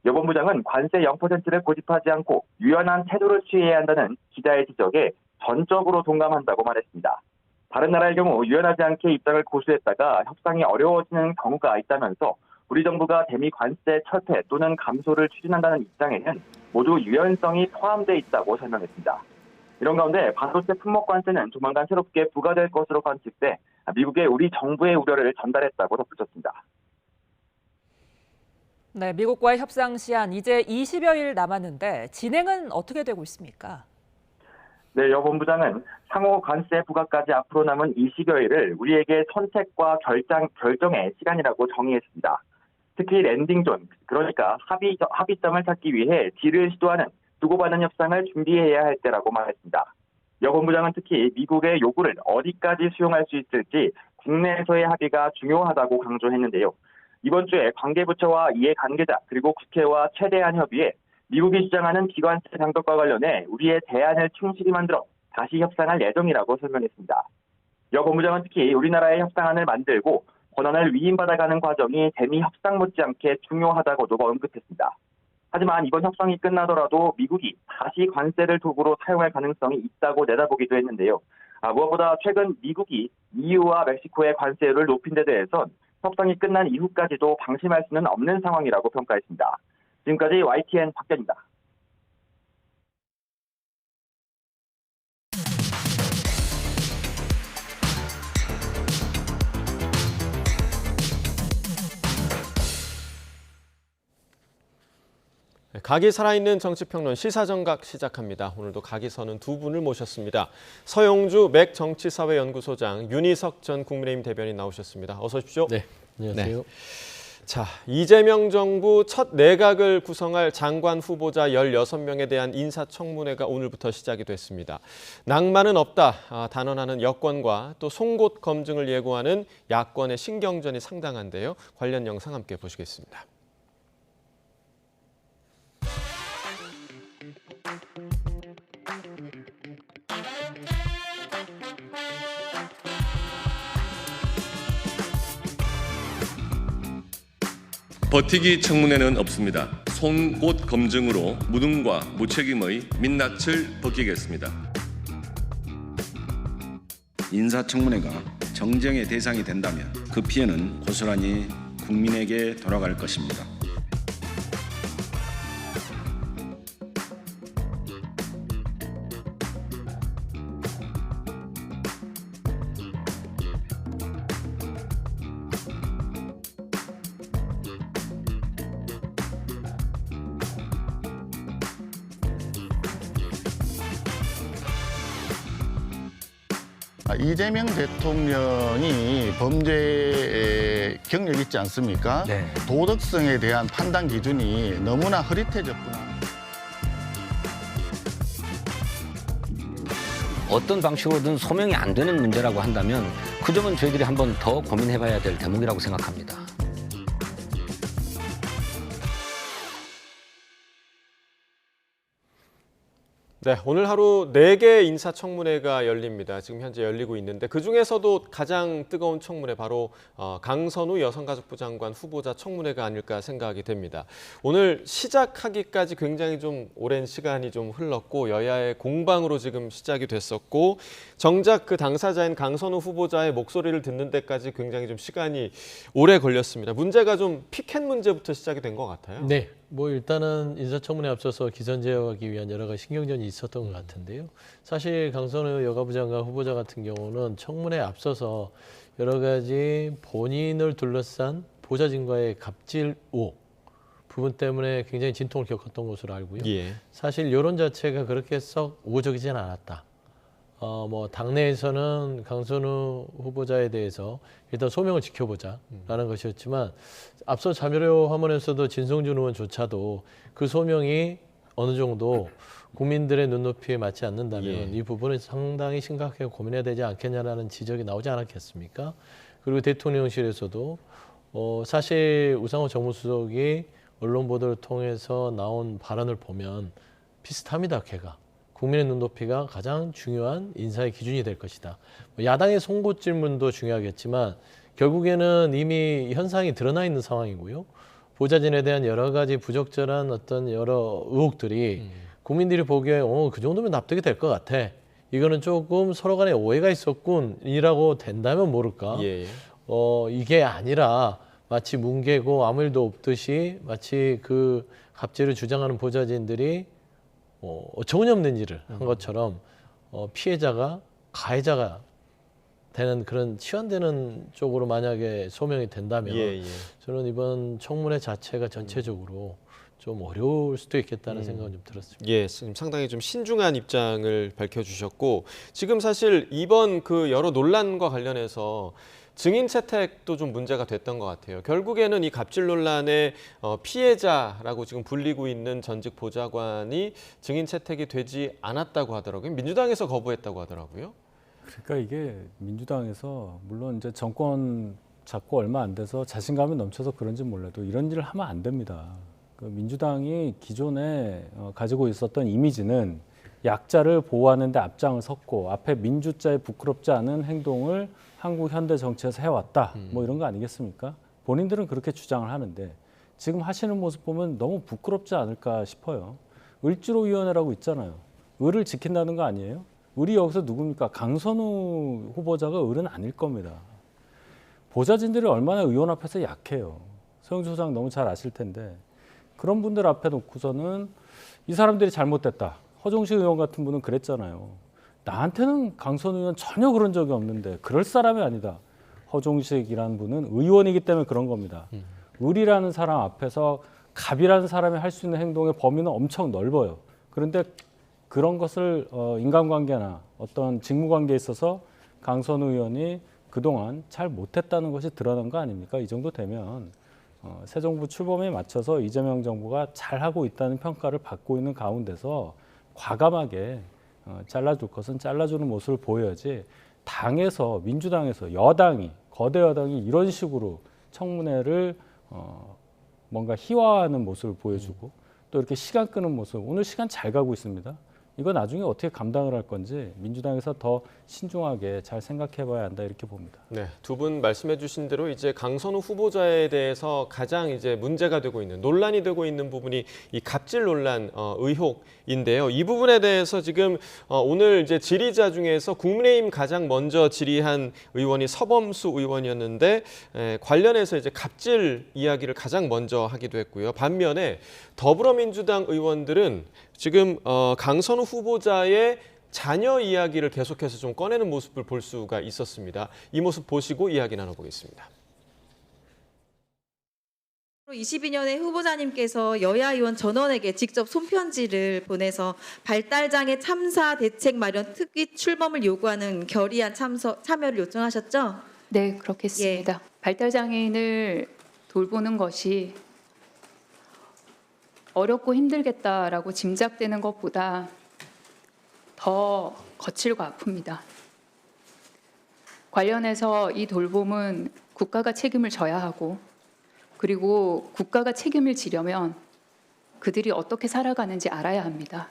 여 본부장은 관세 0%를 고집하지 않고 유연한 태도를 취해야 한다는 기자의 지적에 전적으로 동감한다고 말했습니다. 다른 나라의 경우 유연하지 않게 입장을 고수했다가 협상이 어려워지는 경우가 있다면서 우리 정부가 대미 관세 철폐 또는 감소를 추진한다는 입장에는 모두 유연성이 포함되어 있다고 설명했습니다. 이런 가운데 반도체 품목 관세는 조만간 새롭게 부과될 것으로 관측돼 미국에 우리 정부의 우려를 전달했다고 덧붙였습니다.
네, 미국과의 협상 시한 이제 20여일 남았는데 진행은 어떻게 되고 있습니까?
네, 여 본부장은 상호 관세 부과까지 앞으로 남은 20여일을 우리에게 선택과 결정의 시간이라고 정의했습니다. 특히 랜딩존, 그러니까 합의점을 찾기 위해 딜을 시도하는 주고받는 협상을 준비해야 할 때라고 말했습니다. 여 본부장은 특히 미국의 요구를 어디까지 수용할 수 있을지 국내에서의 합의가 중요하다고 강조했는데요. 이번 주에 관계부처와 이해관계자 그리고 국회와 최대한 협의에 미국이 주장하는 비관세 장벽과 관련해 우리의 대안을 충실히 만들어 다시 협상할 예정이라고 설명했습니다. 여 본부장은 특히 우리나라의 협상안을 만들고 권한을 위임받아가는 과정이 대미 협상 못지않게 중요하다고도 언급했습니다. 하지만 이번 협상이 끝나더라도 미국이 다시 관세를 도구로 사용할 가능성이 있다고 내다보기도 했는데요. 무엇보다 최근 미국이 EU와 멕시코의 관세율을 높인 데 대해선 협상이 끝난 이후까지도 방심할 수는 없는 상황이라고 평가했습니다. 지금까지 YTN 박견입니다.
각이 살아있는 정치평론 시사정각 시작합니다. 오늘도 각이 서는 두 분을 모셨습니다. 서영주 맥 정치사회연구소장, 윤희석 전 국민의힘 대변인 나오셨습니다. 어서 오십시오.
네, 안녕하세요.
네. 자, 이재명 정부 첫 내각을 구성할 장관 후보자 16명에 대한 인사청문회가 오늘부터 시작이 됐습니다. 낭만은 없다 단언하는 여권과 또 송곳 검증을 예고하는 야권의 신경전이 상당한데요. 관련 영상 함께 보시겠습니다.
버티기 청문회는 없습니다. 송곳 검증으로 무능과 무책임의 민낯을 벗기겠습니다.
인사청문회가 정쟁의 대상이 된다면 그 피해는 고스란히 국민에게 돌아갈 것입니다.
이재명 대통령이 범죄 경력이 있지 않습니까?
네.
도덕성에 대한 판단 기준이 너무나 흐릿해졌구나.
어떤 방식으로든 소명이 안 되는 문제라고 한다면 그 점은 저희들이 한번 더 고민해봐야 될 대목이라고 생각합니다.
네, 오늘 하루 4개 인사청문회가 열립니다. 지금 현재 열리고 있는데 그중에서도 가장 뜨거운 청문회 바로 강선우 여성가족부 장관 후보자 청문회가 아닐까 생각이 됩니다. 오늘 시작하기까지 굉장히 좀 오랜 시간이 좀 흘렀고 여야의 공방으로 지금 시작이 됐었고 정작 그 당사자인 강선우 후보자의 목소리를 듣는 데까지 굉장히 좀 시간이 오래 걸렸습니다. 문제가 좀 피켓 문제부터 시작이 된 것 같아요.
네. 뭐 일단은 인사청문회에 앞서서 기선 제어하기 위한 여러 가지 신경전이 있었던 것 같은데요. 사실 강선우 여가부 장관 후보자 같은 경우는 청문회에 앞서서 여러 가지 본인을 둘러싼 보좌진과의 갑질 의혹 부분 때문에 굉장히 진통을 겪었던 것으로 알고요.
예.
사실 여론 자체가 그렇게 썩 우호적이지는 않았다. 뭐 당내에서는 강선우 후보자에 대해서 일단 소명을 지켜보자라는 것이었지만 앞서 자료 화면에서도 진성준 의원조차도 그 소명이 어느 정도 국민들의 눈높이에 맞지 않는다면 이 부분은 상당히 심각하게 고민해야 되지 않겠냐라는 지적이 나오지 않았겠습니까? 그리고 대통령실에서도 사실 우상호 정무수석이 언론 보도를 통해서 나온 발언을 보면 비슷합니다. 걔가. 국민의 눈높이가 가장 중요한 인사의 기준이 될 것이다. 야당의 송곳 질문도 중요하겠지만 결국에는 이미 현상이 드러나 있는 상황이고요. 보좌진에 대한 여러 가지 부적절한 어떤 여러 의혹들이 국민들이 보기에 그 정도면 납득이 될 것 같아. 이거는 조금 서로 간에 오해가 있었군이라고 된다면 모를까.
예.
이게 아니라 마치 뭉개고 아무 일도 없듯이 마치 그 갑질을 주장하는 보좌진들이 어처구니없는 일을 한 것처럼 피해자가 가해자가 되는 그런 치환되는 쪽으로 만약에 소명이 된다면 저는 이번 청문회 자체가 전체적으로 좀 어려울 수도 있겠다는 생각은 좀 들었습니다.
예, 지금 상당히 좀 신중한 입장을 밝혀주셨고 지금 사실 이번 그 여러 논란과 관련해서 증인 채택도 좀 문제가 됐던 것 같아요. 결국에는 이 갑질 논란의 피해자라고 지금 불리고 있는 전직 보좌관이 증인 채택이 되지 않았다고 하더라고요. 민주당에서 거부했다고 하더라고요.
그러니까 이게 민주당에서 물론 이제 정권 잡고 얼마 안 돼서 자신감이 넘쳐서 그런지 몰라도 이런 일을 하면 안 됩니다. 그 민주당이 기존에 가지고 있었던 이미지는 약자를 보호하는 데 앞장을 섰고 앞에 민주자에 부끄럽지 않은 행동을 한국 현대 정치에서 해왔다. 뭐 이런 거 아니겠습니까? 본인들은 그렇게 주장을 하는데 지금 하시는 모습 보면 너무 부끄럽지 않을까 싶어요. 을지로위원회라고 있잖아요. 을을 지킨다는 거 아니에요? 을이 여기서 누굽니까? 강선우 후보자가 을은 아닐 겁니다. 보좌진들이 얼마나 의원 앞에서 약해요. 서영주 소장 너무 잘 아실 텐데 그런 분들 앞에 놓고서는 이 사람들이 잘못됐다. 허종식 의원 같은 분은 그랬잖아요. 나한테는 강선우 의원 전혀 그런 적이 없는데 그럴 사람이 아니다. 허종식이라는 분은 의원이기 때문에 그런 겁니다. 을이라는 사람 앞에서 갑이라는 사람이 할 수 있는 행동의 범위는 엄청 넓어요. 그런데 그런 것을 인간관계나 어떤 직무관계에 있어서 강선우 의원이 그동안 잘 못했다는 것이 드러난 거 아닙니까? 이 정도 되면 새 정부 출범에 맞춰서 이재명 정부가 잘하고 있다는 평가를 받고 있는 가운데서 과감하게 잘라줄 것은 잘라주는 모습을 보여야지 당에서 민주당에서 여당이 거대 여당이 이런 식으로 청문회를 뭔가 희화화하는 모습을 보여주고 또 이렇게 시간 끄는 모습 오늘 시간 잘 가고 있습니다. 이거 나중에 어떻게 감당을 할 건지 민주당에서 더 신중하게 잘 생각해 봐야 한다 이렇게 봅니다.
네, 두 분 말씀해 주신 대로 이제 강선우 후보자에 대해서 가장 이제 문제가 되고 있는 논란이 되고 있는 부분이 이 갑질 논란 의혹인데요. 이 부분에 대해서 지금 오늘 이제 질의자 중에서 국민의힘 가장 먼저 질의한 의원이 서범수 의원이었는데 관련해서 이제 갑질 이야기를 가장 먼저 하기도 했고요. 반면에 더불어민주당 의원들은 지금 강선우 후보자의 자녀 이야기를 계속해서 좀 꺼내는 모습을 볼 수가 있었습니다. 이 모습 보시고 이야기 나눠보겠습니다.
22년에 후보자님께서 여야 의원 전원에게 직접 손편지를 보내서 발달장애 참사 대책 마련 특위 출범을 요구하는 결의안 참여를 요청하셨죠?
네, 그렇겠습니다. 발달장애인을 돌보는 것이 어렵고 힘들겠다라고 짐작되는 것보다 더 거칠고 아픕니다. 관련해서 이 돌봄은 국가가 책임을 져야 하고 그리고 국가가 책임을 지려면 그들이 어떻게 살아가는지 알아야 합니다.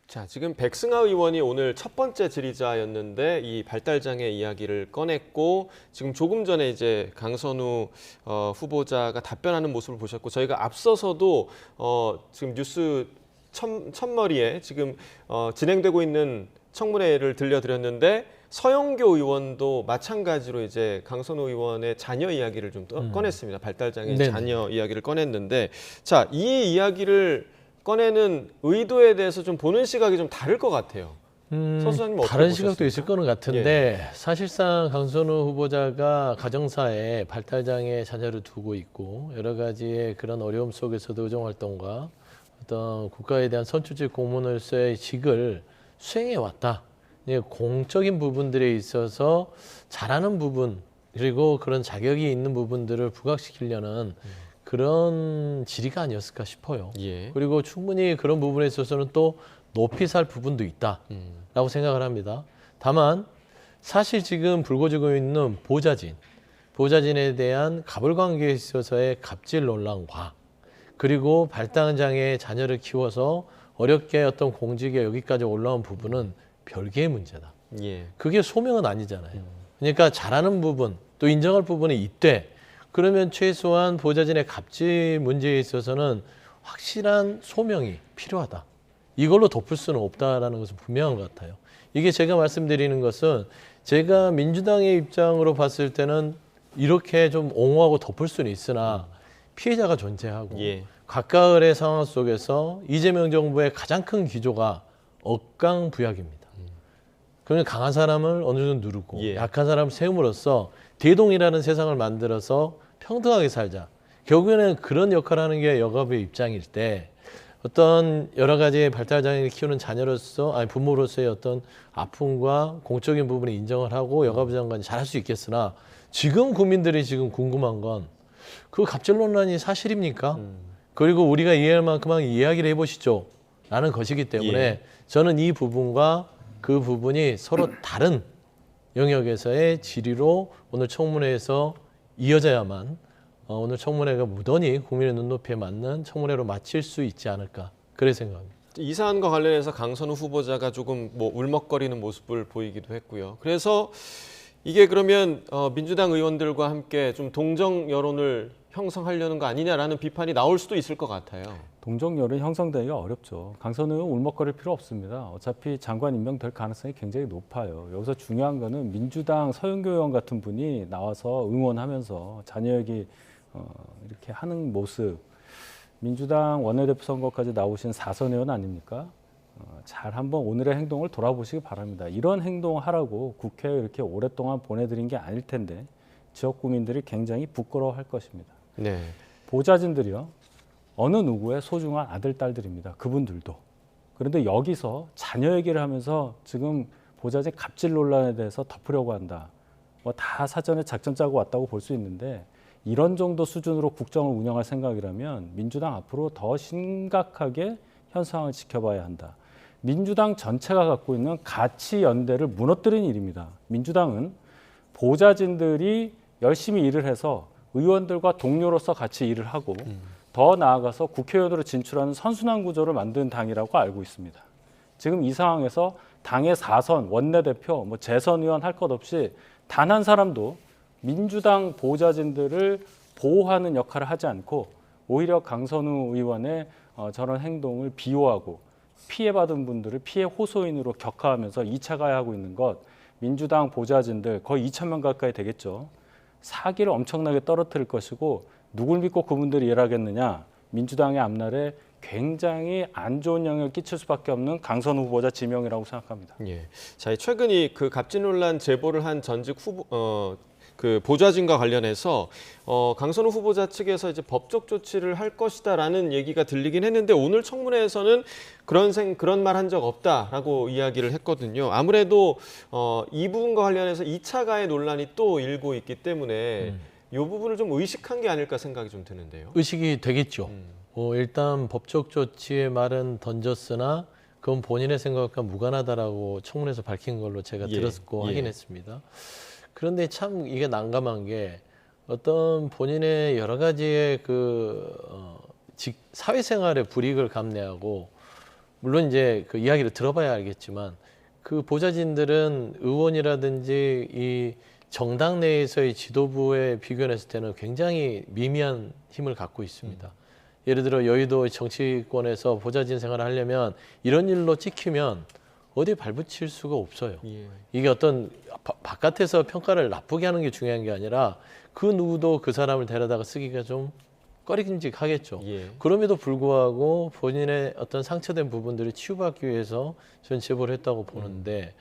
자, 지금 백승하 의원이 오늘 첫 번째 질의자였는데 이 발달장애 이야기를 꺼냈고 지금 조금 전에 이제 강선우 후보자가 답변하는 모습을 보셨고 저희가 앞서서도 지금 뉴스 첫머리에 지금 진행되고 있는 청문회를 들려드렸는데 서영교 의원도 마찬가지로 이제 강선우 의원의 자녀 이야기를 좀 꺼냈습니다. 발달장애 자녀 이야기를 꺼냈는데 자, 이 이야기를 꺼내는 의도에 대해서 좀 보는 시각이 좀 다를 것 같아요. 서 수장님 어떻게
다른
보셨습니까?
시각도 있을 거는 같은데 사실상 강선우 후보자가 가정사에 발달장애 자녀를 두고 있고 여러 가지의 그런 어려움 속에서도 의정활동과 어떤 국가에 대한 선출직 공무원으로서의 직을 수행해 왔다. 공적인 부분들에 있어서 잘하는 부분 그리고 그런 자격이 있는 부분들을 부각시키려는 그런 질의가 아니었을까 싶어요. 그리고 충분히 그런 부분에 있어서는 또 높이 살 부분도 있다라고 생각을 합니다. 다만 사실 지금 불거지고 있는 보좌진에 대한 가불관계에 있어서의 갑질 논란과 그리고 발달장애 자녀를 키워서 어렵게 어떤 공직에 여기까지 올라온 부분은 별개의 문제다. 그게 소명은 아니잖아요. 그러니까 잘하는 부분 또 인정할 부분이 있되 그러면 최소한 보좌진의 갑질 문제에 있어서는 확실한 소명이 필요하다. 이걸로 덮을 수는 없다라는 것은 분명한 것 같아요. 이게 제가 말씀드리는 것은 제가 민주당의 입장으로 봤을 때는 이렇게 좀 옹호하고 덮을 수는 있으나 피해자가 존재하고 각각의 상황 속에서 이재명 정부의 가장 큰 기조가 억강부약입니다. 그러면 강한 사람을 어느 정도 누르고 약한 사람을 세움으로써 대동이라는 세상을 만들어서 평등하게 살자. 결국에는 그런 역할을 하는 게 여가부의 입장일 때 어떤 여러 가지 발달장애를 키우는 자녀로서 아니 부모로서의 어떤 아픔과 공적인 부분을 인정을 하고 여가부 장관이 잘할 수 있겠으나 지금 국민들이 지금 궁금한 건 그 갑질 논란이 사실입니까? 그리고 우리가 이해할 만큼만 이야기를 해보시죠. 라는 것이기 때문에 저는 이 부분과 그 부분이 서로 다른 영역에서의 질의로 오늘 청문회에서 이어져야만 오늘 청문회가 무던히 국민의 눈높이에 맞는 청문회로 마칠 수 있지 않을까 그래 생각합니다.
이 사안과 관련해서 강선우 후보자가 조금 울먹거리는 모습을 보이기도 했고요. 그래서 이게 그러면 민주당 의원들과 함께 좀 동정 여론을 형성하려는 거 아니냐라는 비판이 나올 수도 있을 것 같아요.
동정 여론 형성되기가 어렵죠. 강선우 의원 울먹거릴 필요 없습니다. 어차피 장관 임명될 가능성이 굉장히 높아요. 여기서 중요한 거는 민주당 서영교 의원 같은 분이 나와서 응원하면서 자녀 얘기 이렇게 하는 모습, 민주당 원내대표 선거까지 나오신 4선 의원 아닙니까? 잘 한번 오늘의 행동을 돌아보시기 바랍니다. 이런 행동하라고 국회에 이렇게 오랫동안 보내드린 게 아닐 텐데 지역 구민들이 굉장히 부끄러워할 것입니다. 보좌진들이요. 어느 누구의 소중한 아들, 딸들입니다. 그분들도. 그런데 여기서 자녀 얘기를 하면서 지금 보좌진 갑질 논란에 대해서 덮으려고 한다. 다 사전에 작전 짜고 왔다고 볼 수 있는데 이런 정도 수준으로 국정을 운영할 생각이라면 민주당 앞으로 더 심각하게 현 상황을 지켜봐야 한다. 민주당 전체가 갖고 있는 가치 연대를 무너뜨린 일입니다. 민주당은 보좌진들이 열심히 일을 해서 의원들과 동료로서 같이 일을 하고 더 나아가서 국회의원으로 진출하는 선순환 구조를 만든 당이라고 알고 있습니다. 지금 이 상황에서 당의 4선, 원내대표, 재선 의원 할 것 없이 단 한 사람도 민주당 보좌진들을 보호하는 역할을 하지 않고 오히려 강선우 의원의 저런 행동을 비호하고 피해받은 분들을 피해 호소인으로 격하하면서 2차 가해하고 있는 것, 민주당 보좌진들 거의 2,000명 가까이 되겠죠. 사기를 엄청나게 떨어뜨릴 것이고 누굴 믿고 그분들이 일하겠느냐. 민주당의 앞날에 굉장히 안 좋은 영향을 끼칠 수밖에 없는 강선우 후보자 지명이라고 생각합니다.
자, 최근 그 갑질 논란 제보를 한 전직 후보 그 보좌진과 관련해서 강선우 후보자 측에서 이제 법적 조치를 할 것이다라는 얘기가 들리긴 했는데 오늘 청문회에서는 그런 말 한 적 없다라고 이야기를 했거든요. 아무래도 이 부분과 관련해서 2차 가해 논란이 또 일고 있기 때문에 이 부분을 좀 의식한 게 아닐까 생각이 좀 드는데요.
의식이 되겠죠. 일단 법적 조치의 말은 던졌으나 그건 본인의 생각과 무관하다라고 청문회에서 밝힌 걸로 제가 들었고 확인했습니다. 그런데 참 이게 난감한 게 어떤 본인의 여러 가지의 사회생활의 불이익을 감내하고 물론 이제 그 이야기를 들어봐야 알겠지만 그 보좌진들은 의원이라든지 이 정당 내에서의 지도부에 비교했을 때는 굉장히 미미한 힘을 갖고 있습니다. 예를 들어 여의도 정치권에서 보좌진 생활을 하려면 이런 일로 찍히면 어디에 발붙일 수가 없어요. 이게 어떤 바깥에서 평가를 나쁘게 하는 게 중요한 게 아니라 그 누구도 그 사람을 데려다가 쓰기가 좀 꺼리낌직하겠죠. 그럼에도 불구하고 본인의 어떤 상처된 부분들을 치유받기 위해서 전 제보를 했다고 보는데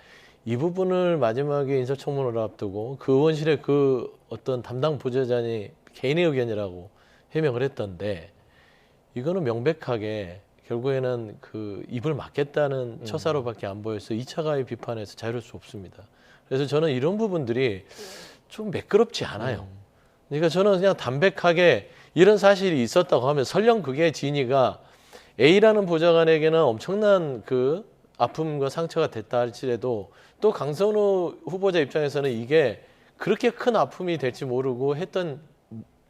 이 부분을 마지막에 인사청문회를 앞두고 그 의원실에 그 어떤 담당 보좌관이 개인의 의견이라고 해명을 했던데 이거는 명백하게 결국에는 그 입을 막겠다는 처사로밖에 안 보여서 2차 가해 비판에서 자유로울 수 없습니다. 그래서 저는 이런 부분들이 좀 매끄럽지 않아요. 그러니까 저는 그냥 담백하게 이런 사실이 있었다고 하면 설령 그게 진위가 A라는 보좌관에게는 엄청난 그 아픔과 상처가 됐다 할지라도 또 강선우 후보자 입장에서는 이게 그렇게 큰 아픔이 될지 모르고 했던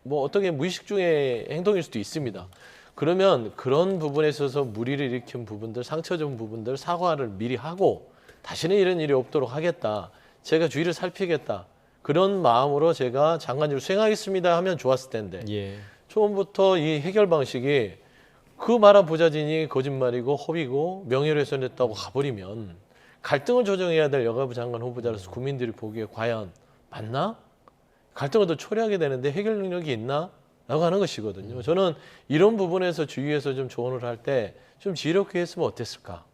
어떻게 무의식 중의 행동일 수도 있습니다. 그러면 그런 부분에 있어서 무리를 일으킨 부분들, 상처 준 부분들 사과를 미리 하고 다시는 이런 일이 없도록 하겠다. 제가 주의를 살피겠다. 그런 마음으로 제가 장관직을 수행하겠습니다 하면 좋았을 텐데 처음부터 이 해결 방식이 그 말한 부자진이 거짓말이고 허위고 명예훼손했다고 가버리면 갈등을 조정해야 될 여가부 장관 후보자로서 국민들이 보기에 과연 맞나? 갈등을 더 초래하게 되는데 해결 능력이 있나? 라고 하는 것이거든요. 저는 이런 부분에서 주위에서 좀 조언을 할 때 좀 지혜롭게 했으면 어땠을까?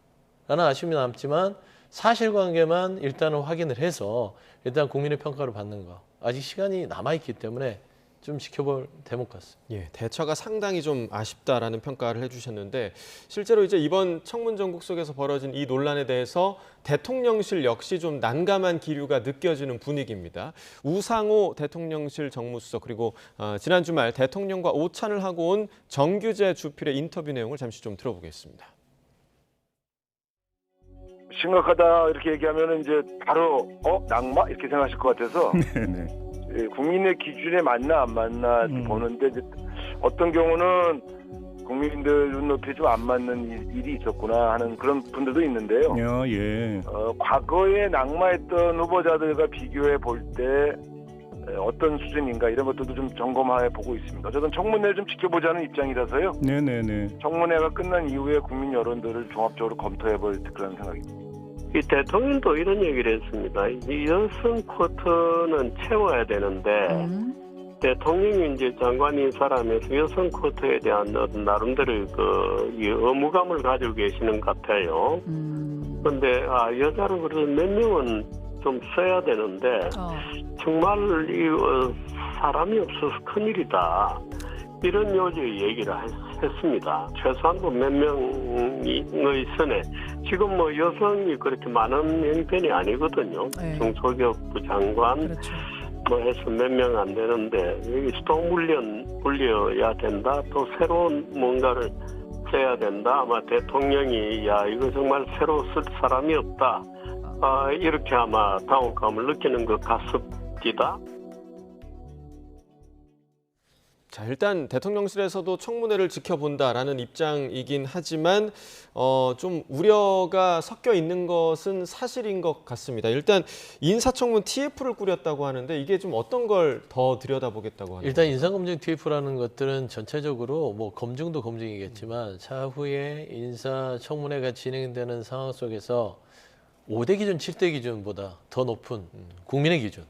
라는 아쉬움이 남지만 사실관계만 일단은 확인을 해서 일단 국민의 평가를 받는 거. 아직 시간이 남아있기 때문에 좀 지켜볼 대목 같습니다.
예, 대처가 상당히 좀 아쉽다라는 평가를 해주셨는데 실제로 이제 이번 청문 전국 속에서 벌어진 이 논란에 대해서 대통령실 역시 좀 난감한 기류가 느껴지는 분위기입니다. 우상호 대통령실 정무수석 그리고 지난 주말 대통령과 오찬을 하고 온 정규재 주필의 인터뷰 내용을 잠시 좀 들어보겠습니다.
심각하다 이렇게 얘기하면 이제 바로 낙마 이렇게 생각하실 것 같아서 국민의 기준에 맞나 안 맞나 보는데 이제 어떤 경우는 국민들 눈높이에 좀 안 맞는 일이 있었구나 하는 그런 분들도 있는데요. 과거에 낙마했던 후보자들과 비교해 볼 때 어떤 수준인가 이런 것들도 좀 점검해 보고 있습니다. 어쨌든 청문회를 좀 지켜보자는 입장이라서요. 청문회가 끝난 이후에 국민 여론들을 종합적으로 검토해 볼 그런 생각입니다.
이 대통령도 이런 얘기를 했습니다. 이 여성 쿼터는 채워야 되는데 대통령이 이제 장관인 사람에서 여성 쿼터에 대한 나름대로 이 의무감을 가지고 계시는 것 같아요. 그런데 여자를 그래도 몇 명은 좀 써야 되는데 정말 사람이 없어서 큰일이다. 이런 요지의 얘기를 했습니다. 최소한 몇 명의 선에 지금 여성이 그렇게 많은 형편이 아니거든요. 중소기업부 장관 해서 몇 명 안 되는데 여기서 또 물려야 된다. 또 새로운 뭔가를 써야 된다. 아마 대통령이 이거 정말 새로 쓸 사람이 없다. 이렇게 아마 당혹감을 느끼는 것 같습니다.
자, 일단 대통령실에서도 청문회를 지켜본다라는 입장이긴 하지만 좀 우려가 섞여 있는 것은 사실인 것 같습니다. 일단 인사청문 TF를 꾸렸다고 하는데 이게 좀 어떤 걸 더 들여다보겠다고 하는
일단 인사검증 TF라는 것들은 전체적으로 검증도 검증이겠지만 차후에 인사청문회가 진행되는 상황 속에서 5대 기준, 7대 기준보다 더 높은 국민의 기준.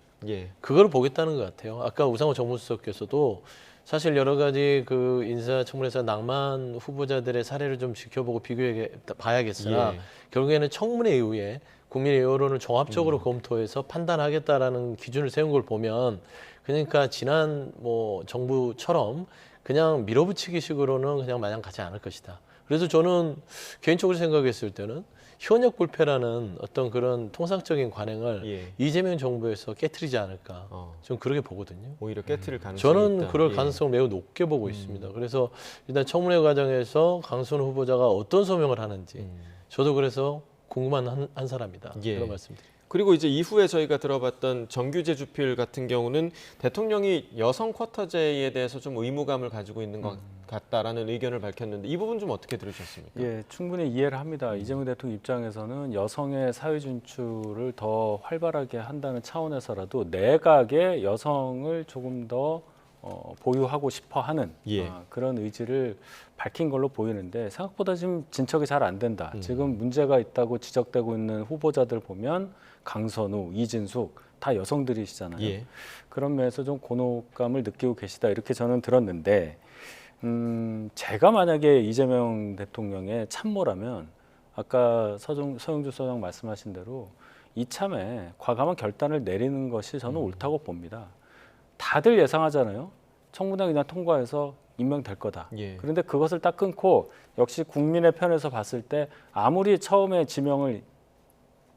그걸 보겠다는 것 같아요. 아까 우상호 정무수석께서도 사실 여러 가지 그 인사청문회에서 낙마한 후보자들의 사례를 좀 지켜보고 비교해 봐야겠으나 결국에는 청문회 이후에 국민의 여론을 종합적으로 검토해서 판단하겠다라는 기준을 세운 걸 보면 그러니까 지난 정부처럼 그냥 밀어붙이기식으로는 그냥 마냥 가지 않을 것이다. 그래서 저는 개인적으로 생각했을 때는 현역 불패라는 어떤 그런 통상적인 관행을 이재명 정부에서 깨트리지 않을까. 좀 그렇게 보거든요.
오히려 깨트릴 가능성이
저는
있다.
그럴 가능성을 매우 높게 보고 있습니다. 그래서 일단 청문회 과정에서 강순 후보자가 어떤 소명을 하는지 저도 그래서 궁금한 한 사람이다. 그런 말씀드립니다.
그리고 이제 이후에 저희가 들어봤던 정규재 주필 같은 경우는 대통령이 여성 쿼터제에 대해서 좀 의무감을 가지고 있는 것 같다라는 의견을 밝혔는데 이 부분 좀 어떻게 들으셨습니까?
충분히 이해를 합니다. 이재명 대통령 입장에서는 여성의 사회 진출을 더 활발하게 한다는 차원에서라도 내각에 여성을 조금 더 보유하고 싶어 하는 그런 의지를 밝힌 걸로 보이는데 생각보다 지금 진척이 잘 안 된다. 지금 문제가 있다고 지적되고 있는 후보자들 보면 강선우, 이진숙 다 여성들이시잖아요. 그런 면에서 좀 곤혹감을 느끼고 계시다 이렇게 저는 들었는데 제가 만약에 이재명 대통령의 참모라면 아까 서영주 소장 말씀하신 대로 이참에 과감한 결단을 내리는 것이 저는 옳다고 봅니다. 다들 예상하잖아요. 청문회 그냥 통과해서 임명될 거다. 그런데 그것을 딱 끊고 역시 국민의 편에서 봤을 때 아무리 처음에 지명을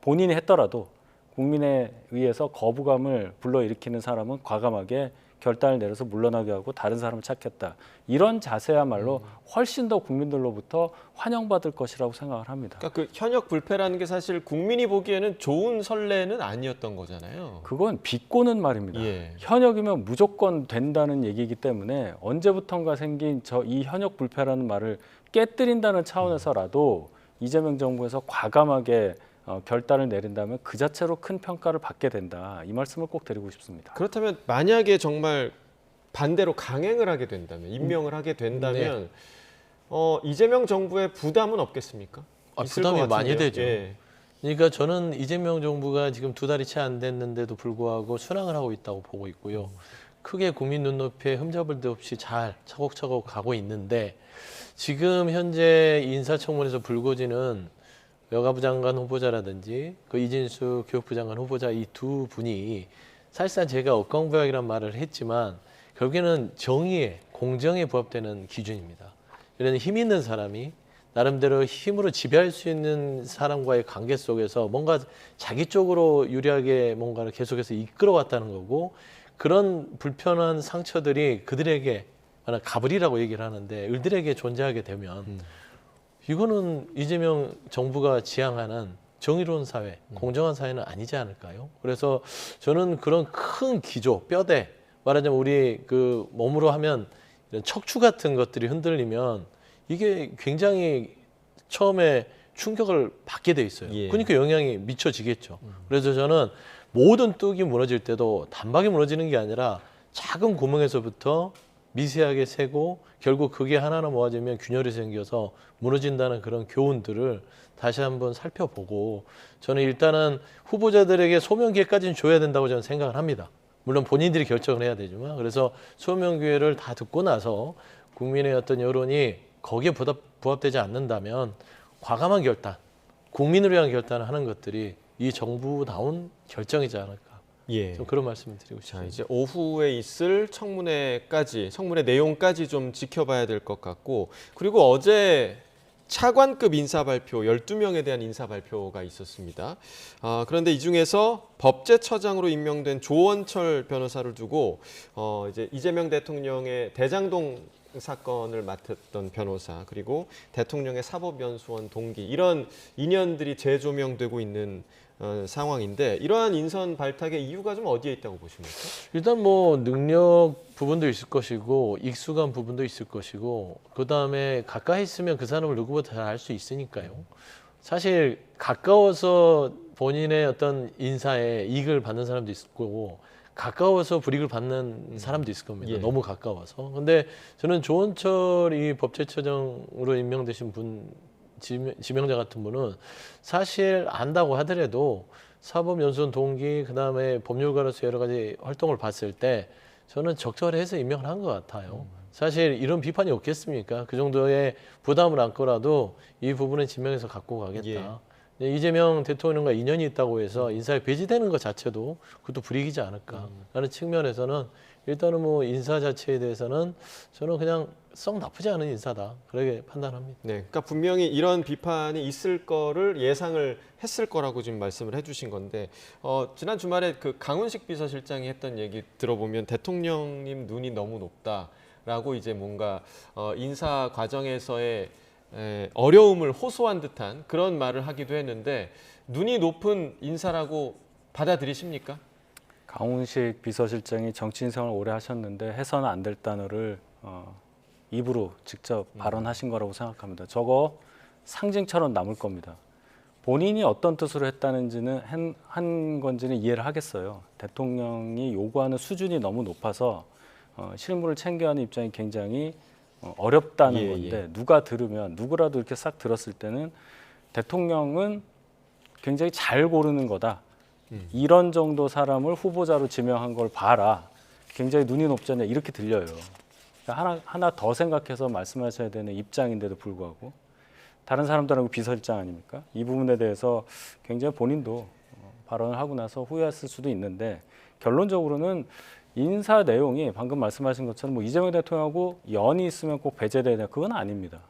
본인이 했더라도 국민에 의해서 거부감을 불러일으키는 사람은 과감하게 결단을 내려서 물러나게 하고 다른 사람을 찾겠다. 이런 자세야말로 훨씬 더 국민들로부터 환영받을 것이라고 생각을 합니다.
그러니까 그 현역 불패라는 게 사실 국민이 보기에는 좋은 선례는 아니었던 거잖아요.
그건 비꼬는 말입니다. 현역이면 무조건 된다는 얘기이기 때문에 언제부턴가 생긴 이 현역 불패라는 말을 깨뜨린다는 차원에서라도 이재명 정부에서 과감하게 결단을 내린다면 그 자체로 큰 평가를 받게 된다. 이 말씀을 꼭 드리고 싶습니다.
그렇다면 만약에 정말 반대로 강행을 하게 된다면, 임명을 하게 된다면 이재명 정부의 부담은 없겠습니까? 있을
부담이
것
많이
같은데요.
되죠.
예.
그러니까 저는 이재명 정부가 지금 2달이 채 안 됐는데도 불구하고 순항을 하고 있다고 보고 있고요. 크게 국민 눈높이에 흠잡을 데 없이 잘 차곡차곡 가고 있는데 지금 현재 인사청문회에서 불거지는 여가부 장관 후보자라든지 그 이진수 교육부 장관 후보자 이 두 분이 사실상 제가 억강부약이란 말을 했지만 결국에는 정의에 공정에 부합되는 기준입니다. 이런 힘 있는 사람이 나름대로 힘으로 지배할 수 있는 사람과의 관계 속에서 뭔가 자기 쪽으로 유리하게 뭔가를 계속해서 이끌어왔다는 거고 그런 불편한 상처들이 그들에게 가불이라고 얘기를 하는데 을들에게 존재하게 되면 이거는 이재명 정부가 지향하는 정의로운 사회, 공정한 사회는 아니지 않을까요? 그래서 저는 그런 큰 기조, 뼈대, 말하자면 우리 그 몸으로 하면 이런 척추 같은 것들이 흔들리면 이게 굉장히 처음에 충격을 받게 돼 있어요. 그러니까 영향이 미쳐지겠죠. 그래서 저는 모든 뚝이 무너질 때도 단박에 무너지는 게 아니라 작은 구멍에서부터 미세하게 새고 결국 그게 하나하나 모아지면 균열이 생겨서 무너진다는 그런 교훈들을 다시 한번 살펴보고 저는 일단은 후보자들에게 소명 기회까지는 줘야 된다고 저는 생각을 합니다. 물론 본인들이 결정을 해야 되지만 그래서 소명 기회를 다 듣고 나서 국민의 어떤 여론이 거기에 부합되지 않는다면 과감한 결단, 국민을 위한 결단을 하는 것들이 이 정부다운 결정이지 않을까. 좀 그런 말씀을 드리고 싶습니다.
자, 이제 오후에 있을 청문회 내용까지 좀 지켜봐야 될 것 같고 그리고 어제 차관급 인사 발표 12명에 대한 인사 발표가 있었습니다. 그런데 이 중에서 법제처장으로 임명된 조원철 변호사를 두고 이제 이재명 대통령의 대장동 사건을 맡았던 변호사 그리고 대통령의 사법연수원 동기 이런 인연들이 재조명되고 있는 상황인데 이러한 인선 발탁의 이유가 좀 어디에 있다고 보십니까?
일단 뭐 능력 부분도 있을 것이고 익숙한 부분도 있을 것이고 그다음에 가까이 있으면 그 사람을 누구보다 잘 알 수 있으니까요. 사실 가까워서 본인의 어떤 인사에 이익을 받는 사람도 있을 거고 가까워서 불이익을 받는 사람도 있을 겁니다. 너무 가까워서. 근데 저는 조원철 이 법제처장으로 임명되신 분 지명자 같은 분은 사실 안다고 하더라도 사법연수원 동기 그다음에 법률가로서 여러 가지 활동을 봤을 때 저는 적절해서 임명을 한 것 같아요. 사실 이런 비판이 없겠습니까? 그 정도의 부담을 안고라도 이 부분은 지명해서 갖고 가겠다. 이재명 대통령과 인연이 있다고 해서 인사에 배제되는 것 자체도 그것도 불이익이지 않을까라는 측면에서는 일단은 뭐 인사 자체에 대해서는 저는 그냥 썩 나쁘지 않은 인사다 그렇게 판단합니다.
네, 그러니까 분명히 이런 비판이 있을 거를 예상을 했을 거라고 지금 말씀을 해주신 건데 지난 주말에 그 강훈식 비서실장이 했던 얘기 들어보면 대통령님 눈이 너무 높다라고 이제 뭔가 인사 과정에서의 어려움을 호소한 듯한 그런 말을 하기도 했는데 눈이 높은 인사라고 받아들이십니까?
강훈식 비서실장이 정치인 생활을 오래 하셨는데 해서는 안 될 단어를 입으로 직접 발언하신 거라고 생각합니다. 저거 상징처럼 남을 겁니다. 본인이 어떤 뜻으로 했다는지는 한 건지는 이해를 하겠어요. 대통령이 요구하는 수준이 너무 높아서 실무를 챙겨야 하는 입장이 굉장히 어렵다는 건데 누가 들으면 누구라도 이렇게 싹 들었을 때는 대통령은 굉장히 잘 고르는 거다. 이런 정도 사람을 후보자로 지명한 걸 봐라. 굉장히 눈이 높지 않냐 이렇게 들려요. 하나 더 생각해서 말씀하셔야 되는 입장인데도 불구하고 다른 사람들하고 비서실장 아닙니까? 이 부분에 대해서 굉장히 본인도 발언을 하고 나서 후회했을 수도 있는데 결론적으로는 인사 내용이 방금 말씀하신 것처럼 뭐 이재명 대통령하고 연이 있으면 꼭 배제돼야 되냐 그건 아닙니다.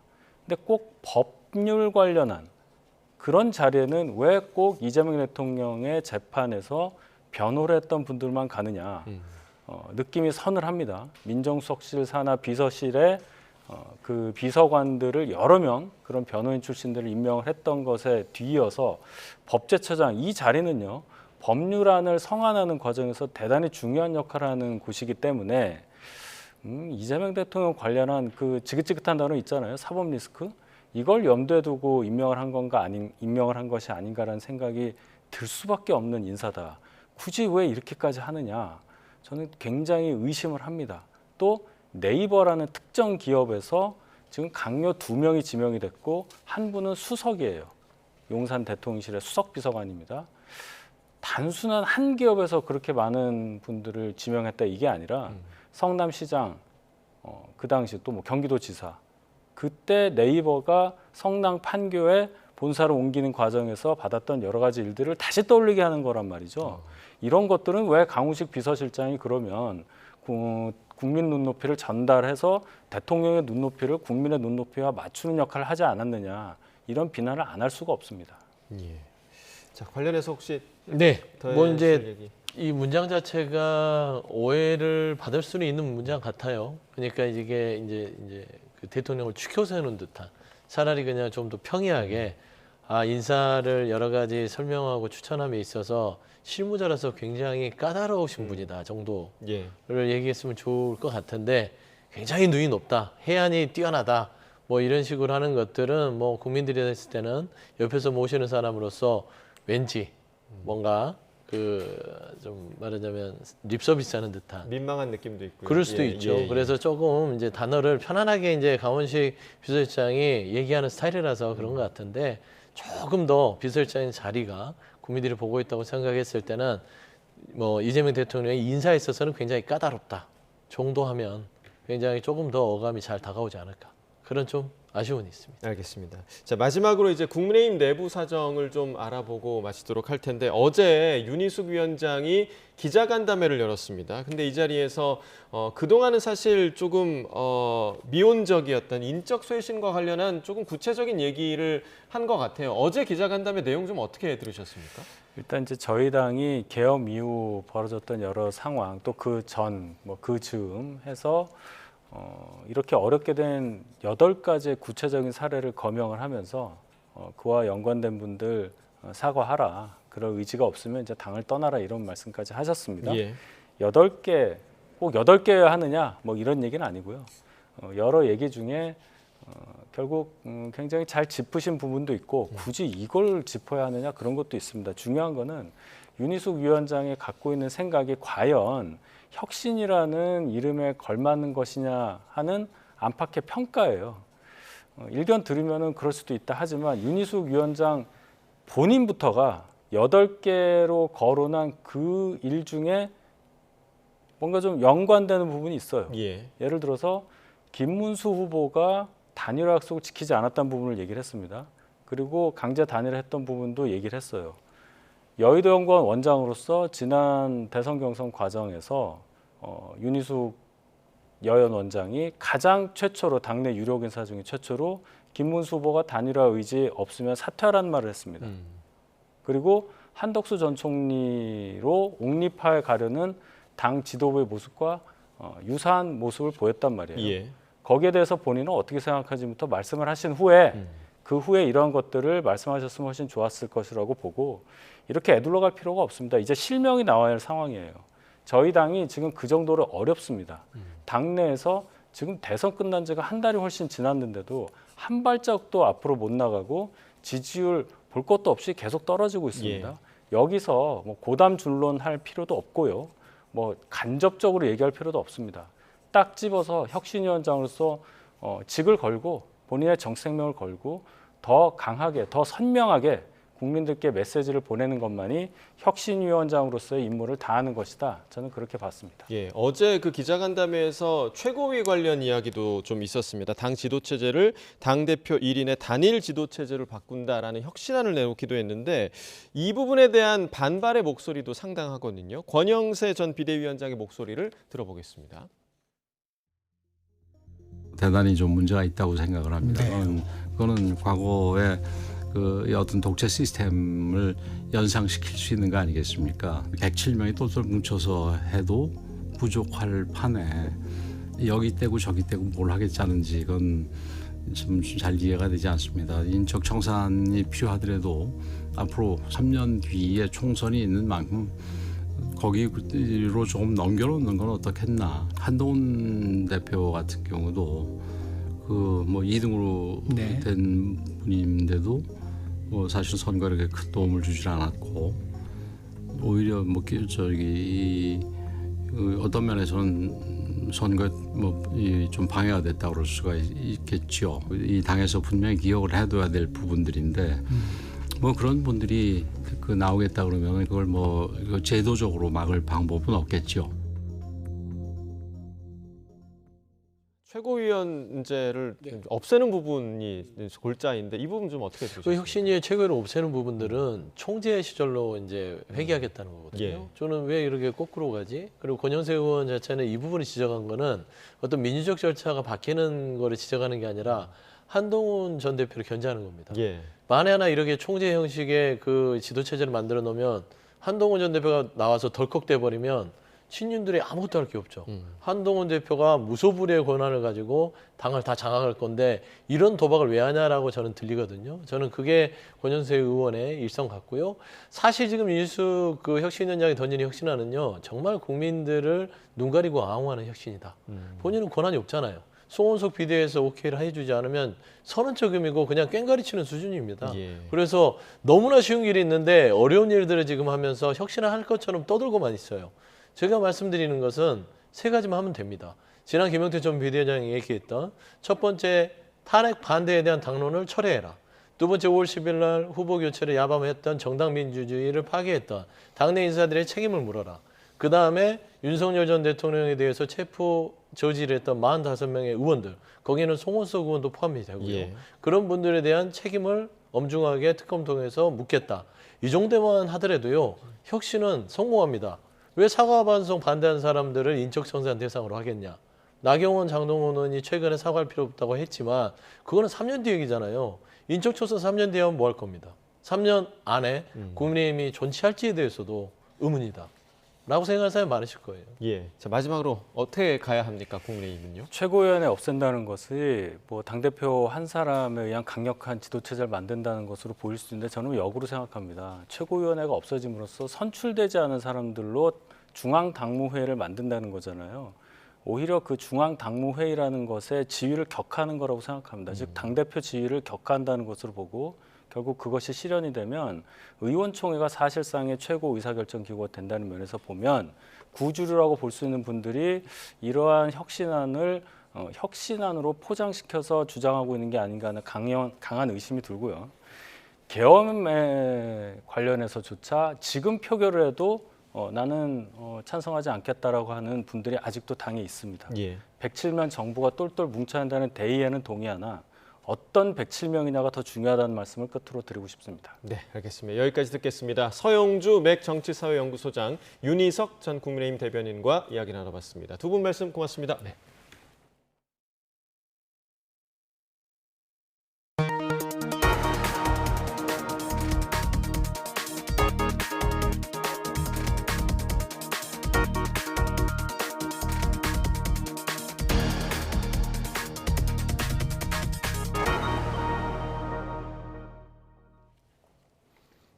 근데 꼭 법률 관련한 그런 자리에는 왜 꼭 이재명 대통령의 재판에서 변호를 했던 분들만 가느냐 느낌이 서늘합니다. 민정수석실 산하 비서실에 그 비서관들을 여러 명 그런 변호인 출신들을 임명을 했던 것에 뒤이어서 법제처장 이 자리는요. 법률안을 성안하는 과정에서 대단히 중요한 역할을 하는 곳이기 때문에 이재명 대통령 관련한 그 지긋지긋한 단어 있잖아요. 사법 리스크. 이걸 염두에 두고 임명을 한 건가 임명을 한 것이 아닌가라는 생각이 들 수밖에 없는 인사다. 굳이 왜 이렇게까지 하느냐? 저는 굉장히 의심을 합니다. 또 네이버라는 특정 기업에서 지금 강요 2명이 지명이 됐고 한 분은 수석이에요. 용산 대통령실의 수석 비서관입니다. 단순한 한 기업에서 그렇게 많은 분들을 지명했다 이게 아니라 성남시장, 그 당시 또 뭐 경기도지사, 그때 네이버가 성남 판교에 본사를 옮기는 과정에서 받았던 여러 가지 일들을 다시 떠올리게 하는 거란 말이죠. 이런 것들은 왜 강우식 비서실장이 그러면 국민 눈높이를 전달해서 대통령의 눈높이를 국민의 눈높이와 맞추는 역할을 하지 않았느냐, 이런 비난을 안 할 수가 없습니다.
예. 자, 관련해서 혹시
네,
더
뭐 이제
해주실 얘기.
이 문장 자체가 오해를 받을 수는 있는 문장 같아요. 그러니까 이게 이제 그 대통령을 추켜 세우는 듯한, 차라리 그냥 좀 더 평이하게 인사를 여러 가지 설명하고 추천함에 있어서 실무자라서 굉장히 까다로우신 분이다 정도를 얘기했으면 좋을 것 같은데, 굉장히 눈이 높다, 해안이 뛰어나다, 뭐 이런 식으로 하는 것들은 뭐 국민들이 했을 때는 옆에서 모시는 사람으로서 왠지 뭔가 좀 말하자면 립 서비스하는 듯한
민망한 느낌도 있고요.
그럴 수도 있죠. 그래서 조금 이제 단어를 편안하게 이제 강원식 비서실장이 얘기하는 스타일이라서 그런 것 같은데, 조금 더 비서실장의 자리가 국민들이 보고 있다고 생각했을 때는 뭐 이재명 대통령의 인사에 있어서는 굉장히 까다롭다 정도 하면 굉장히 조금 더 어감이 잘 다가오지 않을까, 그런 좀 아쉬움이 있습니다.
알겠습니다. 자, 마지막으로 이제 국민의힘 내부 사정을 좀 알아보고 마치도록 할 텐데, 어제 윤희숙 위원장이 기자간담회를 열었습니다. 근데 이 자리에서 그동안은 사실 조금 미온적이었던 인적 쇄신과 관련한 조금 구체적인 얘기를 한 것 같아요. 어제 기자간담회 내용 좀 어떻게 들으셨습니까?
일단 이제 저희 당이 계엄 이후 벌어졌던 여러 상황, 또 그 전, 뭐 그 즈음 해서 이렇게 어렵게 된 8가지의 구체적인 사례를 거명을 하면서 그와 연관된 분들 사과하라, 그럴 의지가 없으면 이제 당을 떠나라, 이런 말씀까지 하셨습니다. 8개, 꼭 8개여야 하느냐, 뭐 이런 얘기는 아니고요. 여러 얘기 중에 결국 굉장히 잘 짚으신 부분도 있고, 굳이 이걸 짚어야 하느냐, 그런 것도 있습니다. 중요한 거는 윤희숙 위원장이 갖고 있는 생각이 과연 혁신이라는 이름에 걸맞는 것이냐 하는 안팎의 평가예요. 일견 들으면은 그럴 수도 있다 하지만 윤희숙 위원장 본인부터가 8개로 거론한 그 일 중에 뭔가 좀 연관되는 부분이 있어요. 예를 들어서 김문수 후보가 단일화 약속을 지키지 않았다는 부분을 얘기를 했습니다. 그리고 강제 단일화했던 부분도 얘기를 했어요. 여의도연구원 원장으로서 지난 대선 경선 과정에서 윤희숙 여연 원장이 가장 최초로, 당내 유력 인사 중에 최초로 김문수 후보가 단일화 의지 없으면 사퇴하라는 말을 했습니다. 그리고 한덕수 전 총리로 옹립하에 가려는 당 지도부의 모습과 유사한 모습을 보였단 말이에요. 거기에 대해서 본인은 어떻게 생각하는지부터 말씀을 하신 후에 그 후에 이러한 것들을 말씀하셨으면 훨씬 좋았을 것이라고 보고, 이렇게 애둘러 갈 필요가 없습니다. 이제 실명이 나와야 할 상황이에요. 저희 당이 지금 그 정도로 어렵습니다. 당내에서 지금 대선 끝난 지가 한 달이 훨씬 지났는데도 한 발짝도 앞으로 못 나가고 지지율 볼 것도 없이 계속 떨어지고 있습니다. 여기서 뭐 고담준론할 필요도 없고요. 뭐 간접적으로 얘기할 필요도 없습니다. 딱 집어서 혁신위원장으로서 직을 걸고 본인의 정책명을 걸고 더 강하게, 더 선명하게 국민들께 메시지를 보내는 것만이 혁신위원장으로서의 임무를 다하는 것이다. 저는 그렇게 봤습니다.
어제 그 기자간담회에서 최고위 관련 이야기도 좀 있었습니다. 당 지도체제를 당대표 1인의 단일 지도체제로 바꾼다라는 혁신안을 내놓기도 했는데, 이 부분에 대한 반발의 목소리도 상당하거든요. 권영세 전 비대위원장의 목소리를 들어보겠습니다.
대단히 좀 문제가 있다고 생각을 합니다. 그거는 과거에 그 어떤 독재 시스템을 연상시킬 수 있는 거 아니겠습니까? 107명이 똘똘 뭉쳐서 해도 부족할 판에 여기 떼고 저기 떼고 뭘 하겠다는지, 이건 좀 잘 이해가 되지 않습니다. 인적 청산이 필요하더라도 앞으로 3년 뒤에 총선이 있는 만큼 거기로 조금 넘겨놓는 건 어떻겠나. 한동훈 대표 같은 경우도 그 뭐 2등으로 된 분인데도 뭐 사실 선거에 이렇게 큰 도움을 주질 않았고 오히려 뭐 어떤 면에서는 선거에 좀 방해가 됐다고 그럴 수가 있겠죠. 이 당에서 분명히 기억을 해둬야 될 부분들인데 뭐 그런 분들이 그 나오겠다 그러면 그걸 뭐 제도적으로 막을 방법은 없겠죠.
최고위원제를 없애는 부분이 골자인데 이 부분 좀 어떻게 보시죠?
그 혁신위의 최고위를 없애는 부분들은 총재 시절로 이제 회귀하겠다는 거거든요.
예.
저는 왜 이렇게 거꾸로 가지? 그리고 권영세 의원 자체는 이 부분을 지적한 거는 어떤 민주적 절차가 바뀌는 거를 지적하는 게 아니라 한동훈 전 대표를 견제하는 겁니다.
예.
만에 하나 이렇게 총재 형식의 그 지도 체제를 만들어 놓으면 한동훈 전 대표가 나와서 덜컥돼 버리면 친윤들이 아무것도 할 게 없죠. 한동훈 대표가 무소불위의 권한을 가지고 당을 다 장악할 건데 이런 도박을 왜 하냐라고 저는 들리거든요. 저는 그게 권영세 의원의 일성 같고요. 사실 지금 이준수 그 혁신위원장이 던지는 혁신안은요. 정말 국민들을 눈 가리고 아웅하는 혁신이다. 본인은 권한이 없잖아요. 송원석 비대위에서 오케이를 해주지 않으면 선언적 의미고 그냥 꽹과리 치는 수준입니다.
예.
그래서 너무나 쉬운 길이 있는데 어려운 일들을 지금 하면서 혁신을 할 것처럼 떠들고만 있어요. 제가 말씀드리는 것은 세 가지만 하면 됩니다. 지난 김영태 전 비대위원장이 얘기했던 첫 번째 탄핵 반대에 대한 당론을 철회해라. 두 번째 5월 10일 날 후보 교체를 야밤했던 정당 민주주의를 파괴했던 당내 인사들의 책임을 물어라. 그 다음에 윤석열 전 대통령에 대해서 체포 저지를 했던 45명의 의원들, 거기는 송원석 의원도 포함이 되고요.
예.
그런 분들에 대한 책임을 엄중하게 특검 통해서 묻겠다. 이 정도만 하더라도요. 혁신은 성공합니다. 왜 사과 반송 반대하는 사람들을 인적 청산 대상으로 하겠냐. 나경원, 장동원 의원이 최근에 사과할 필요 없다고 했지만 그거는 3년 뒤 얘기잖아요. 인적 청산 3년 뒤에 하면 뭐 할 겁니다. 3년 안에 국민의힘이 존치할지에 대해서도 의문이다. 라고 생각하는 사람이 많으실 거예요.
예. 자, 마지막으로 어떻게 가야 합니까? 국민의힘은요?
최고위원회 없앤다는 것이 뭐 당대표 한 사람에 의한 강력한 지도체제를 만든다는 것으로 보일 수 있는데 저는 역으로 생각합니다. 최고위원회가 없어짐으로써 선출되지 않은 사람들로 중앙당무회의를 만든다는 거잖아요. 오히려 그 중앙당무회의라는 것에 지위를 격하는 거라고 생각합니다. 즉 당대표 지위를 격한다는 것으로 보고 결국 그것이 실현이 되면 의원총회가 사실상의 최고 의사결정 기구가 된다는 면에서 보면 구주류라고 볼 수 있는 분들이 이러한 혁신안을 혁신안으로 포장시켜서 주장하고 있는 게 아닌가 하는 강한 의심이 들고요. 계엄에 관련해서조차 지금 표결을 해도 나는 찬성하지 않겠다라고 하는 분들이 아직도 당에 있습니다.
예.
107명 정부가 똘똘 뭉쳐야 한다는 대의에는 동의하나 어떤 107명이냐가 더 중요하다는 말씀을 끝으로 드리고 싶습니다.
네, 알겠습니다. 여기까지 듣겠습니다. 서영주 맥정치사회연구소장, 윤희석 전 국민의힘 대변인과 이야기 나눠봤습니다. 두 분 말씀 고맙습니다. 네.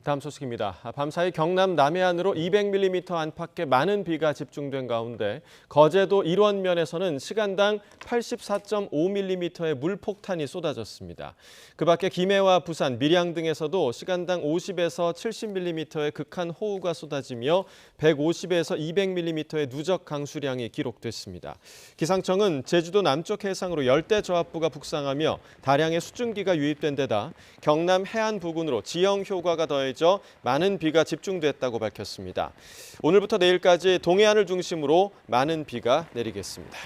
다음 소식입니다. 밤사이 경남 남해안으로 200mm 안팎의 많은 비가 집중된 가운데 거제도 일원면에서는 시간당 84.5mm의 물폭탄이 쏟아졌습니다. 그 밖에 김해와 부산, 밀양 등에서도 시간당 50에서 70mm의 극한 호우가 쏟아지며 150에서 200mm의 누적 강수량이 기록됐습니다. 기상청은 제주도 남쪽 해상으로 열대저압부가 북상하며 다량의 수증기가 유입된 데다 경남 해안 부근으로 지형 효과가 더해 많은 비가 집중됐다고 밝혔습니다. 오늘부터 내일까지 동해안을 중심으로 많은 비가 내리겠습니다.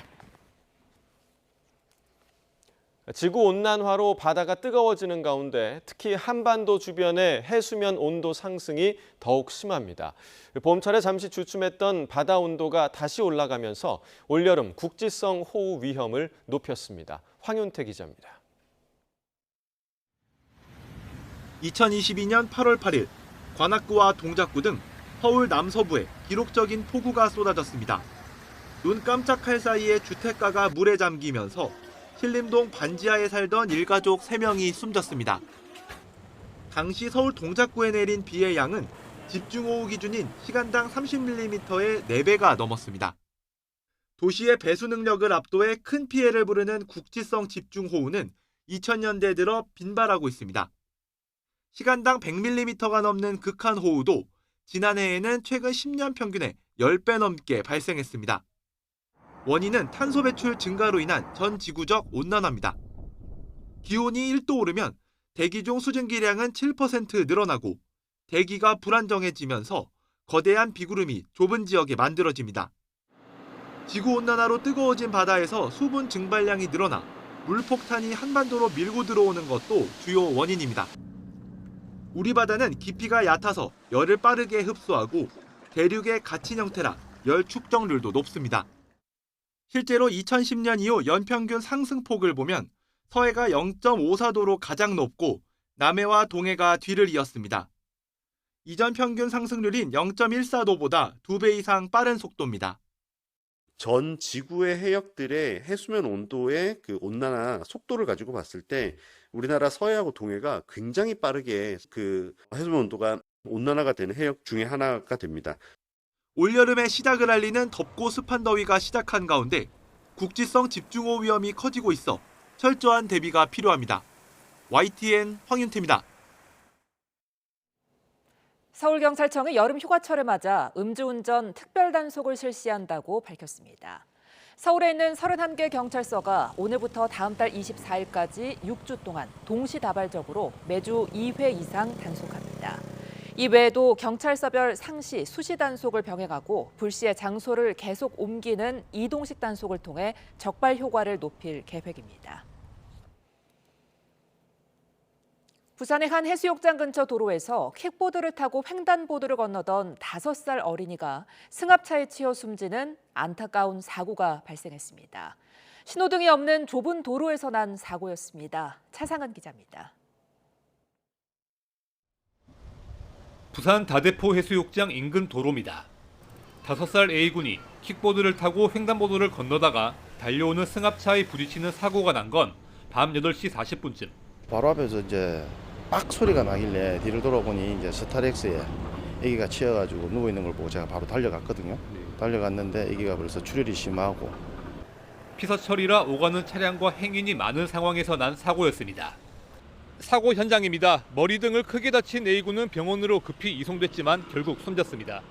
지구온난화로 바다가 뜨거워지는 가운데 특히 한반도 주변의 해수면 온도 상승이 더욱 심합니다. 봄철에 잠시 주춤했던 바다 온도가 다시 올라가면서 올여름 국지성 호우 위험을 높였습니다. 황윤태 기자입니다.
2022년 8월 8일 관악구와 동작구 등 서울 남서부에 기록적인 폭우가 쏟아졌습니다. 눈 깜짝할 사이에 주택가가 물에 잠기면서 신림동 반지하에 살던 일가족 3명이 숨졌습니다. 당시 서울 동작구에 내린 비의 양은 집중호우 기준인 시간당 30mm의 4배가 넘었습니다. 도시의 배수 능력을 압도해 큰 피해를 부르는 국지성 집중호우는 2000년대 들어 빈발하고 있습니다. 시간당 100mm가 넘는 극한호우도 지난해에는 최근 10년 평균의 10배 넘게 발생했습니다. 원인은 탄소 배출 증가로 인한 전 지구적 온난화입니다. 기온이 1도 오르면 대기 중 수증기량은 7% 늘어나고 대기가 불안정해지면서 거대한 비구름이 좁은 지역에 만들어집니다. 지구온난화로 뜨거워진 바다에서 수분 증발량이 늘어나 물폭탄이 한반도로 밀고 들어오는 것도 주요 원인입니다. 우리 바다는 깊이가 얕아서 열을 빠르게 흡수하고 대륙의 갇힌 형태라 열 축적률도 높습니다. 실제로 2010년 이후 연평균 상승폭을 보면 서해가 0.54도로 가장 높고 남해와 동해가 뒤를 이었습니다. 이전 평균 상승률인 0.14도보다 2배 이상 빠른 속도입니다.
전 지구의 해역들의 해수면 온도의 그 온난화 속도를 가지고 봤을 때 우리나라 서해하고 동해가 굉장히 빠르게 그 해수면 온도가 온난화가 되는 해역 중에 하나가 됩니다.
올여름의 시작을 알리는 덥고 습한 더위가 시작한 가운데 국지성 집중호우 위험이 커지고 있어 철저한 대비가 필요합니다. YTN 황윤태입니다.
서울경찰청이 여름 휴가철을 맞아 음주운전 특별단속을 실시한다고 밝혔습니다. 서울에 있는 31개 경찰서가 오늘부터 다음 달 24일까지 6주 동안 동시다발적으로 매주 2회 이상 단속합니다. 이 외에도 경찰서별 상시, 수시 단속을 병행하고 불시에 장소를 계속 옮기는 이동식 단속을 통해 적발 효과를 높일 계획입니다. 부산의 한 해수욕장 근처 도로에서 킥보드를 타고 횡단보도를 건너던 5살 어린이가 승합차에 치여 숨지는 안타까운 사고가 발생했습니다. 신호등이 없는 좁은 도로에서 난 사고였습니다. 차상은 기자입니다.
부산 다대포 해수욕장 인근 도로입니다. 5살 A군이 킥보드를 타고 횡단보도를 건너다가 달려오는 승합차에 부딪히는 사고가 난 건 밤 8시 40분쯤.
바로 앞에서 이제 빡 소리가 나길래 뒤를 돌아보니 이제 스타렉스에 애기가 치여가지고 누워 있는 걸 보고 제가 바로 달려갔거든요. 달려갔는데 애기가 벌써 출혈이 심하고.
피서철이라 오가는 차량과 행인이 많은 상황에서 난 사고였습니다. 사고 현장입니다. 머리 등을 크게 다친 A군은 병원으로 급히 이송됐지만 결국 숨졌습니다.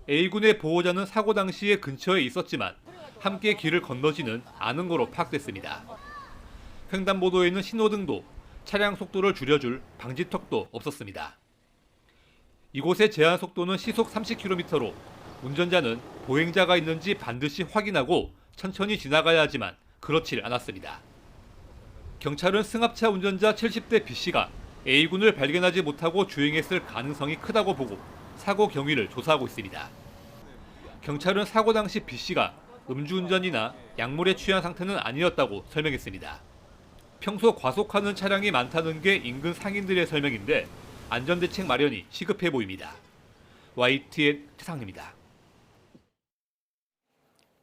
A군의 보호자는 사고 당시에 근처에 있었지만 함께 길을 건너지는 않은 거로 파악됐습니다. 횡단보도에는 신호등도 차량 속도를 줄여줄 방지턱도 없었습니다. 이곳의 제한 속도는 시속 30km로 운전자는 보행자가 있는지 반드시 확인하고 천천히 지나가야 하지만 그렇질 않았습니다. 경찰은 승합차 운전자 70대 B씨가 A군을 발견하지 못하고 주행했을 가능성이 크다고 보고 사고 경위를 조사하고 있습니다. 경찰은 사고 당시 B씨가 음주운전이나 약물에 취한 상태는 아니었다고 설명했습니다. 평소 과속하는 차량이 많다는 게 인근 상인들의 설명인데 안전대책 마련이 시급해 보입니다. YTN 최상입니다.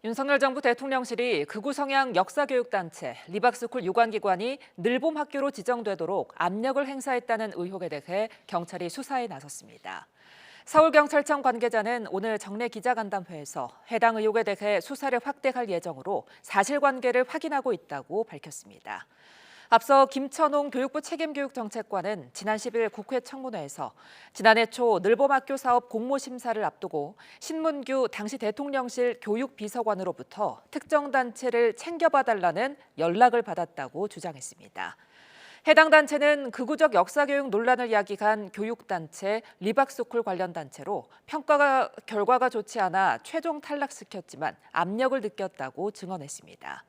윤석열 정부 대통령실이 극우 성향 역사교육단체 리박스쿨 유관기관이 늘봄학교로 지정되도록 압력을 행사했다는 의혹에 대해 경찰이 수사에 나섰습니다. 서울경찰청 관계자는 오늘 정례 기자간담회에서 해당 의혹에 대해 수사를 확대할 예정으로 사실관계를 확인하고 있다고 밝혔습니다. 앞서 김천홍 교육부 책임교육정책관은 지난 10일 국회 청문회에서 지난해 초 늘봄학교 사업 공모심사를 앞두고 신문규 당시 대통령실 교육비서관으로부터 특정 단체를 챙겨봐달라는 연락을 받았다고 주장했습니다. 해당 단체는 극우적 역사교육 논란을 야기한 교육단체 리박스쿨 관련 단체로 평가 결과가 좋지 않아 최종 탈락시켰지만 압력을 느꼈다고 증언했습니다.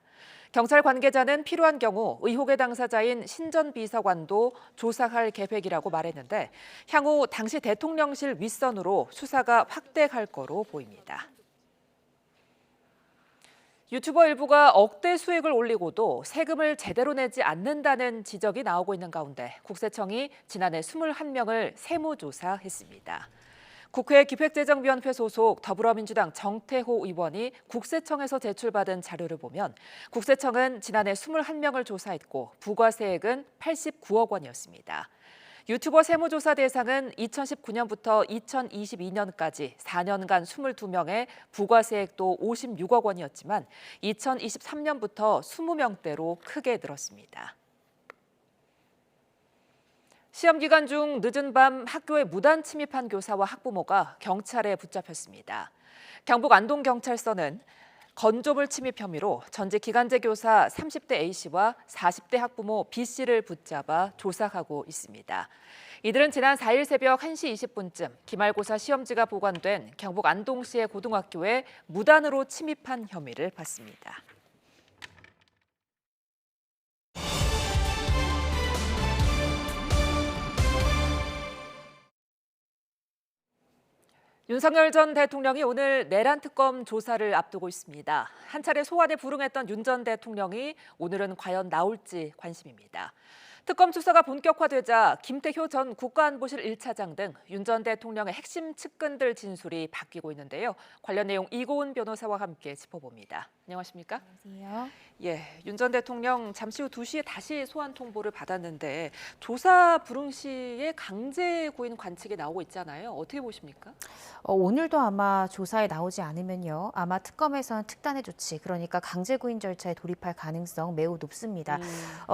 경찰 관계자는 필요한 경우 의혹의 당사자인 신 전 비서관도 조사할 계획이라고 말했는데 향후 당시 대통령실 윗선으로 수사가 확대할 거로 보입니다. 유튜버 일부가 억대 수익을 올리고도 세금을 제대로 내지 않는다는 지적이 나오고 있는 가운데 국세청이 지난해 21명을 세무조사했습니다. 국회 기획재정위원회 소속 더불어민주당 정태호 의원이 국세청에서 제출받은 자료를 보면 국세청은 지난해 21명을 조사했고 부과세액은 89억 원이었습니다. 유튜버 세무조사 대상은 2019년부터 2022년까지 4년간 22명에 부가세액도 56억 원이었지만 2023년부터 20명대로 크게 늘었습니다. 시험 기간 중 늦은 밤 학교에 무단 침입한 교사와 학부모가 경찰에 붙잡혔습니다. 경북 안동경찰서는 건조물 침입 혐의로 전직 기간제 교사 30대 A씨와 40대 학부모 B씨를 붙잡아 조사하고 있습니다. 이들은 지난 4일 새벽 1시 20분쯤 기말고사 시험지가 보관된 경북 안동시의 고등학교에 무단으로 침입한 혐의를 받습니다. 윤석열 전 대통령이 오늘 내란 특검 조사를 앞두고 있습니다. 한 차례 소환에 불응했던 윤 전 대통령이 오늘은 과연 나올지 관심입니다. 특검 수사가 본격화되자 김태효 전 국가안보실 1차장 등 윤 전 대통령의 핵심 측근들 진술이 바뀌고 있는데요. 관련 내용 이고은 변호사와 함께 짚어봅니다. 안녕하십니까?
안녕하세요.
예, 윤 전 대통령 잠시 후 2시에 다시 소환 통보를 받았는데 조사 불응 시에 강제 구인 관측이 나오고 있잖아요. 어떻게 보십니까?
오늘도 아마 조사에 나오지 않으면요. 아마 특검에서는 특단의 조치, 그러니까 강제 구인 절차에 돌입할 가능성 매우 높습니다.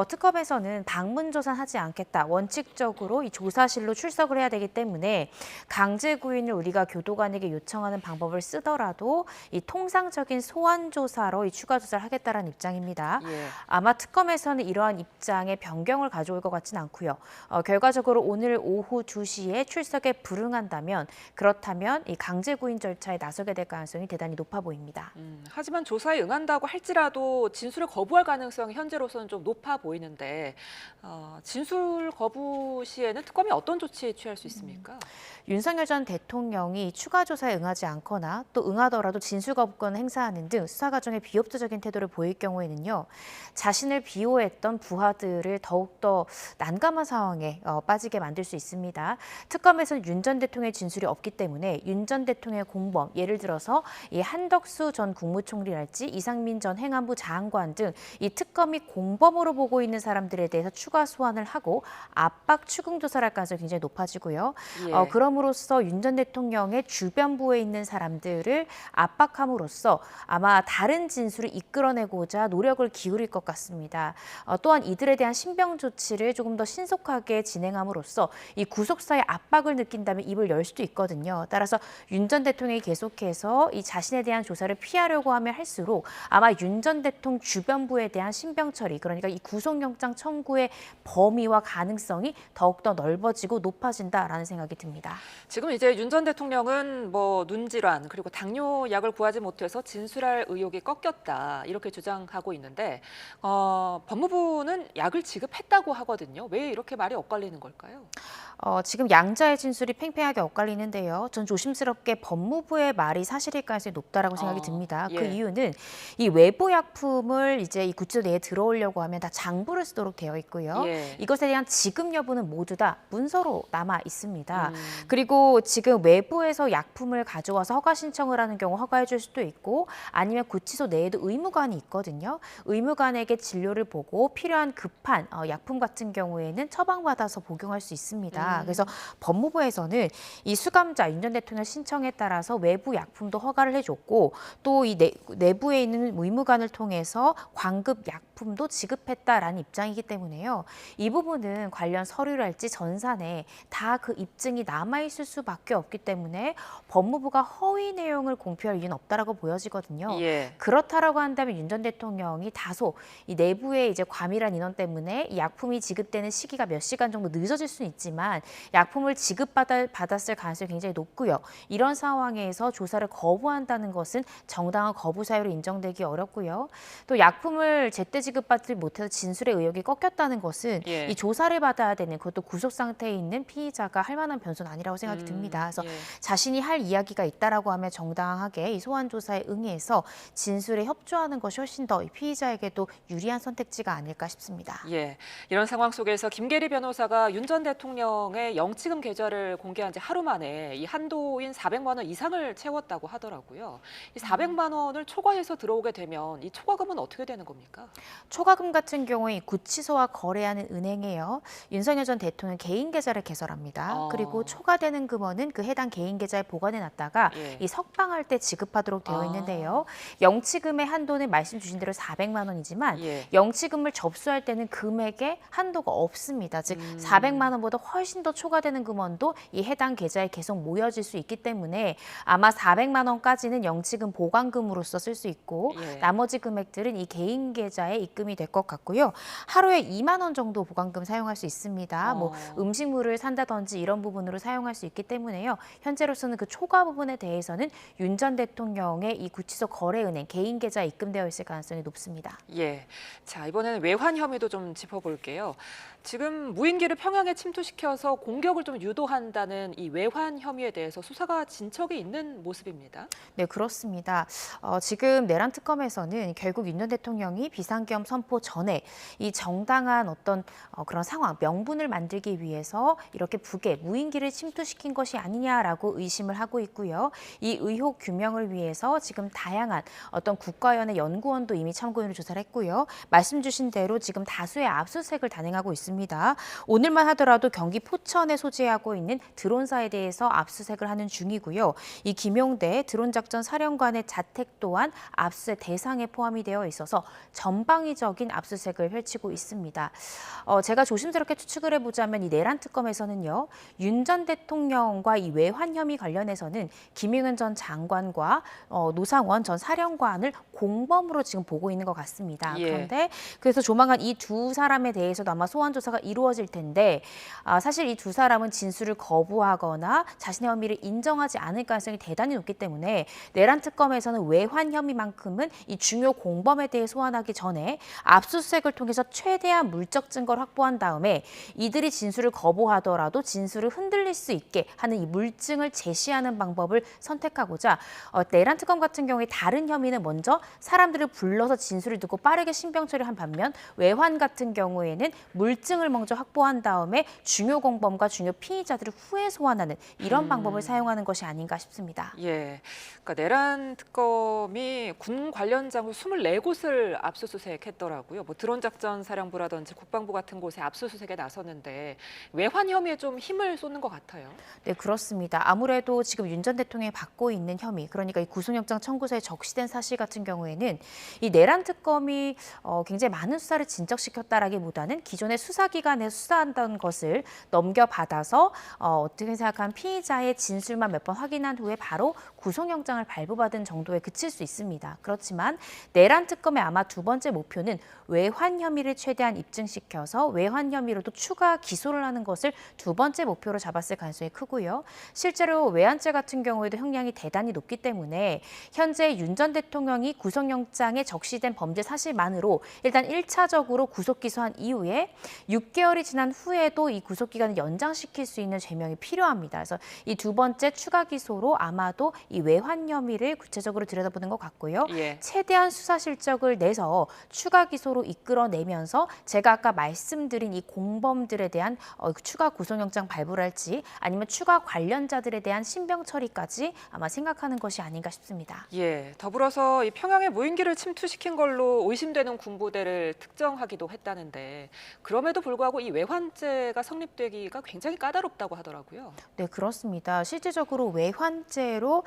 특검에서는 방문 조사하지 않겠다. 원칙적으로 이 조사실로 출석을 해야 되기 때문에 강제 구인을 우리가 교도관에게 요청하는 방법을 쓰더라도 이 통상적인 소환 조사로 이 추가 조사를 하겠다라는 입장입니다.
예.
아마 특검에서는 이러한 입장에 변경을 가져올 것 같지는 않고요. 결과적으로 오늘 오후 2시에 출석에 불응한다면 그렇다면 이 강제 구인 절차에 나서게 될 가능성이 대단히 높아 보입니다.
하지만 조사에 응한다고 할지라도 진술을 거부할 가능성이 현재로서는 좀 높아 보이는데 진술 거부 시에는 특검이 어떤 조치 취할 수 있습니까?
윤석열 전 대통령이 추가 조사에 응하지 않거나 또 응하더라도 진술 거부권을 행사하는 등 수사 과정에 비협조적인 태도를 보일 경우에는요. 자신을 비호했던 부하들을 더욱더 난감한 상황에 빠지게 만들 수 있습니다. 특검에서는 윤 전 대통령의 진술이 없기 때문에 윤 전 대통령의 공범, 예를 들어서 이 한덕수 전 국무총리랄지 이상민 전 행안부 장관 등 이 특검이 공범으로 보고 있는 사람들에 대해서 추가 소환을 하고 압박 추궁 조사를 할 가능성이 굉장히 높아지고요.
예.
그럼으로써 윤 전 대통령의 주변부에 있는 사람들을 압박함으로써 아마 다른 진술을 이끌어내고자 노력을 기울일 것 같습니다. 또한 이들에 대한 신병 조치를 조금 더 신속하게 진행함으로써 이 구속사의 압박을 느낀다면 입을 열 수도 있거든요. 따라서 윤 전 대통령이 계속해서 이 자신에 대한 조사를 피하려고 하면 할수록 아마 윤 전 대통령 주변부에 대한 신병 처리, 그러니까 이 구속영장 청구의 범위와 가능성이 더욱더 넓어지고 높아진다라는 생각이 듭니다.
지금 이제 윤 전 대통령은 뭐 눈질환 그리고 당뇨약을 구하지 못해서 진술할 의혹이 꺾였다 이렇게 주장하고 있는데 법무부는 약을 지급했다고 하거든요. 왜 이렇게 말이 엇갈리는 걸까요?
지금 양자의 진술이 팽팽하게 엇갈리는데요. 전 조심스럽게 법무부의 말이 사실일 가능성이 높다라고 생각이 듭니다.
예.
그 이유는 이 외부 약품을 이제 이 구치소 내에 들어오려고 하면 다 장부를 쓰도록 되어 있고요.
예.
이것에 대한 지급 여부는 모두 다 문서로 남아 있습니다. 그리고 지금 외부에서 약품을 가져와서 허가 신청을 하는 경우 허가해 줄 수도 있고 아니면 구치소 내에도 의무관이 있거든요. 의무관에게 진료를 보고 필요한 급한 약품 같은 경우에는 처방받아서 복용할 수 있습니다. 그래서 법무부에서는 이 수감자 윤 전 대통령 신청에 따라서 외부 약품도 허가를 해줬고 또 이 내부에 있는 의무관을 통해서 광급 약품도 지급했다라는 입장이기 때문에요. 이 부분은 관련 서류랄지 전산에 다 그 입증이 남아있을 수밖에 없기 때문에 법무부가 허위 내용을 공표할 이유는 없다라고 보여지거든요.
예.
그렇다라고 한다면 윤 전 대통령이 다소 이 내부의 이제 과밀한 인원 때문에 이 약품이 지급되는 시기가 몇 시간 정도 늦어질 수는 있지만 약품을 지급받았을 가능성이 굉장히 높고요. 이런 상황에서 조사를 거부한다는 것은 정당한 거부 사유로 인정되기 어렵고요. 또 약품을 제때 지급받지 못해서 진술의 의혹이 꺾였다는 것은
예.
이 조사를 받아야 되는 그것도 구속 상태에 있는 피의자가 할 만한 변수는 아니라고 생각이 듭니다. 그래서
예.
자신이 할 이야기가 있다라고 하면 정당하게 이 소환 조사에 응해서 진술에 협조하는 것이 훨씬 더 이 피의자에게도 유리한 선택지가 아닐까 싶습니다.
예, 이런 상황 속에서 김계리 변호사가 윤 전 대통령의 영치금 계좌를 공개한 지 하루 만에 이 한도인 400만 원 이상을 채웠다고 하더라고요. 이 400만 원을 초과해서 들어오게 되면 이 초과금은 어떻게 되는 겁니까?
초과금 같은 경우에 구치소와 거래하는 은행에요. 윤석열 전 대통령 개인 계좌를 개설합니다. 그리고 초과되는 금원은 그 해당 개인 계좌에 보관해 놨다가 이 석방할 때 지급하도록 되어 있는데요. 영치금의 한도는 말씀 주신 대로 400만 원이지만 영치금을 접수할 때는 금액에 한도가 없습니다. 즉 400만 원보다 훨씬 더 초과되는 금원도 이 해당 계좌에 계속 모여질 수 있기 때문에 아마 400만 원까지는 영치금 보관금으로서 쓸 수 있고 나머지 금액들은 이 개인 계좌에 입금이 될 것 같고요. 하루에 2만 원 정도 보관금 사용할 수 있습니다. 뭐 음식물을 산다든지 이런 부분으로 사용할 수 있기 때문에요. 현재로서는 그 초과 부분에 대해서는 윤 전 대통령의 이 구치소 거래은행 개인 계좌에 입금되어 있을 가능성이 높습니다.
예, 자 이번에는 외환 혐의도 좀 짚어볼게요. 지금 무인기를 평양에 침투시켜서 공격을 좀 유도한다는 이 외환 혐의에 대해서 수사가 진척이 있는 모습입니다.
네, 그렇습니다. 지금 내란 특검에서는 결국 윤 전 대통령이 비상계엄 선포 전에 이 정당한 어떤 그런 상황, 명분을 만들기 위해서 이렇게 북에 무인기를 침투시킨 것이 아니냐라고 의심을 하고 있고요. 이 의혹 규명을 위해서 지금 다양한 어떤 국가연의 연구원도 이미 참고인으로 조사를 했고요. 말씀 주신 대로 지금 다수의 압수수색을 단행하고 있습니다. 오늘만 하더라도 경기 포천에 소재하고 있는 드론사에 대해서 압수수색을 하는 중이고요. 이 김용대 드론작전 사령관의 자택 또한 압수수색 대상에 포함이 되어 있어서 전방위적인 압수수색을 펼치고 있습니다. 제가 조심스럽게 추측을 해보자면 이 내란 특검에서는요. 윤 전 대통령과 이 외환 혐의 관련해서는 김용현 전 장관과 노상원 전 사령관을 공범으로 지금 보고 있는 것 같습니다. 그런데 그래서 조만간 이 두 사람에 대해서도 아마 소환 조사가 이루어질 텐데 사실 이 두 사람은 진술을 거부하거나 자신의 혐의를 인정하지 않을 가능성이 대단히 높기 때문에 내란 특검에서는 외환 혐의만큼은 이 중요 공범에 대해 소환하기 전에 압수수색을 통해서 최대한 물적 증거를 확보한 다음에 이들이 진술을 거부하더라도 진술을 흔들릴 수 있게 하는 이 물증을 제시하는 방법을 선택하고자 내란 특검 같은 경우에 다른 혐의는 먼저 사람들을 불러서 진술을 듣고 빠르게 신병 처리한 반면 외환 같은 경우에는 물증을 먼저 확보한 다음에 중요 공범과 중요 피의자들을 후에 소환하는 이런 방법을 사용하는 것이 아닌가 싶습니다.
예, 그러니까 내란 특검이 군 관련 장소 24곳을 압수수색했더라고요. 뭐 드론 작전 사령부라든지 국방부 같은 곳에 압수수색에 나섰는데 외환 혐의에 좀 힘을 쏟는 것 같아요.
네, 그렇습니다. 아무래도 지금 윤 전 대통령이 받고 있는 혐의, 그러니까 이 구속영장 청구서에 적시된 사실 같은 경우에는 이 내란 특검이 굉장히 많은 수사를 진척시켰다라기보다는 기존의 수사기관에 수사한다는 것을 넘겨받아서 어떻게 생각한 피의자의 진술만 몇 번 확인한 후에 바로 구속영장을 발부받은 정도에 그칠 수 있습니다. 그렇지만 내란 특검의 아마 두 번째 목표는 외환 혐의를 최대한 입증시켜서 외환 혐의로도 추가 기소를 하는 것을 두 번째 목표로 잡았을 가능성이 크고요. 실제로 외환죄 같은 경우에도 형량이 대단히 높기 때문에 현재 윤 전 대통령이 구속영장에 적시된 범죄 사실만으로 일단 1차적으로 구속 기소한 이후에 6개월이 지난 후에도 이 구속기간을 연장시킬 수 있는 죄명이 필요합니다. 그래서 이 두 번째 추가 기소로 아마도 이 외환 혐의를 구체적으로 들여다보는 것 같고요. 최대한 수사 실적을 내서 추가 기소로 이끌어내면서 제가 아까 말씀드린 이 공범들에 대한 추가 구속영장 발부를 할지 아니면 추가 관련자들에 대한 신병 처리까지 아마 생각하는 것이 아닌가 싶습니다.
예, 더불어서 이 평양에 무인기를 침투시킨 걸로 의심되는 군부대를 특정하기도 했다는데 그럼에도 불구하고 이 외환죄가 성립되기가 굉장히 까다롭다고 하더라고요.
네, 그렇습니다. 실질적으로 외환죄로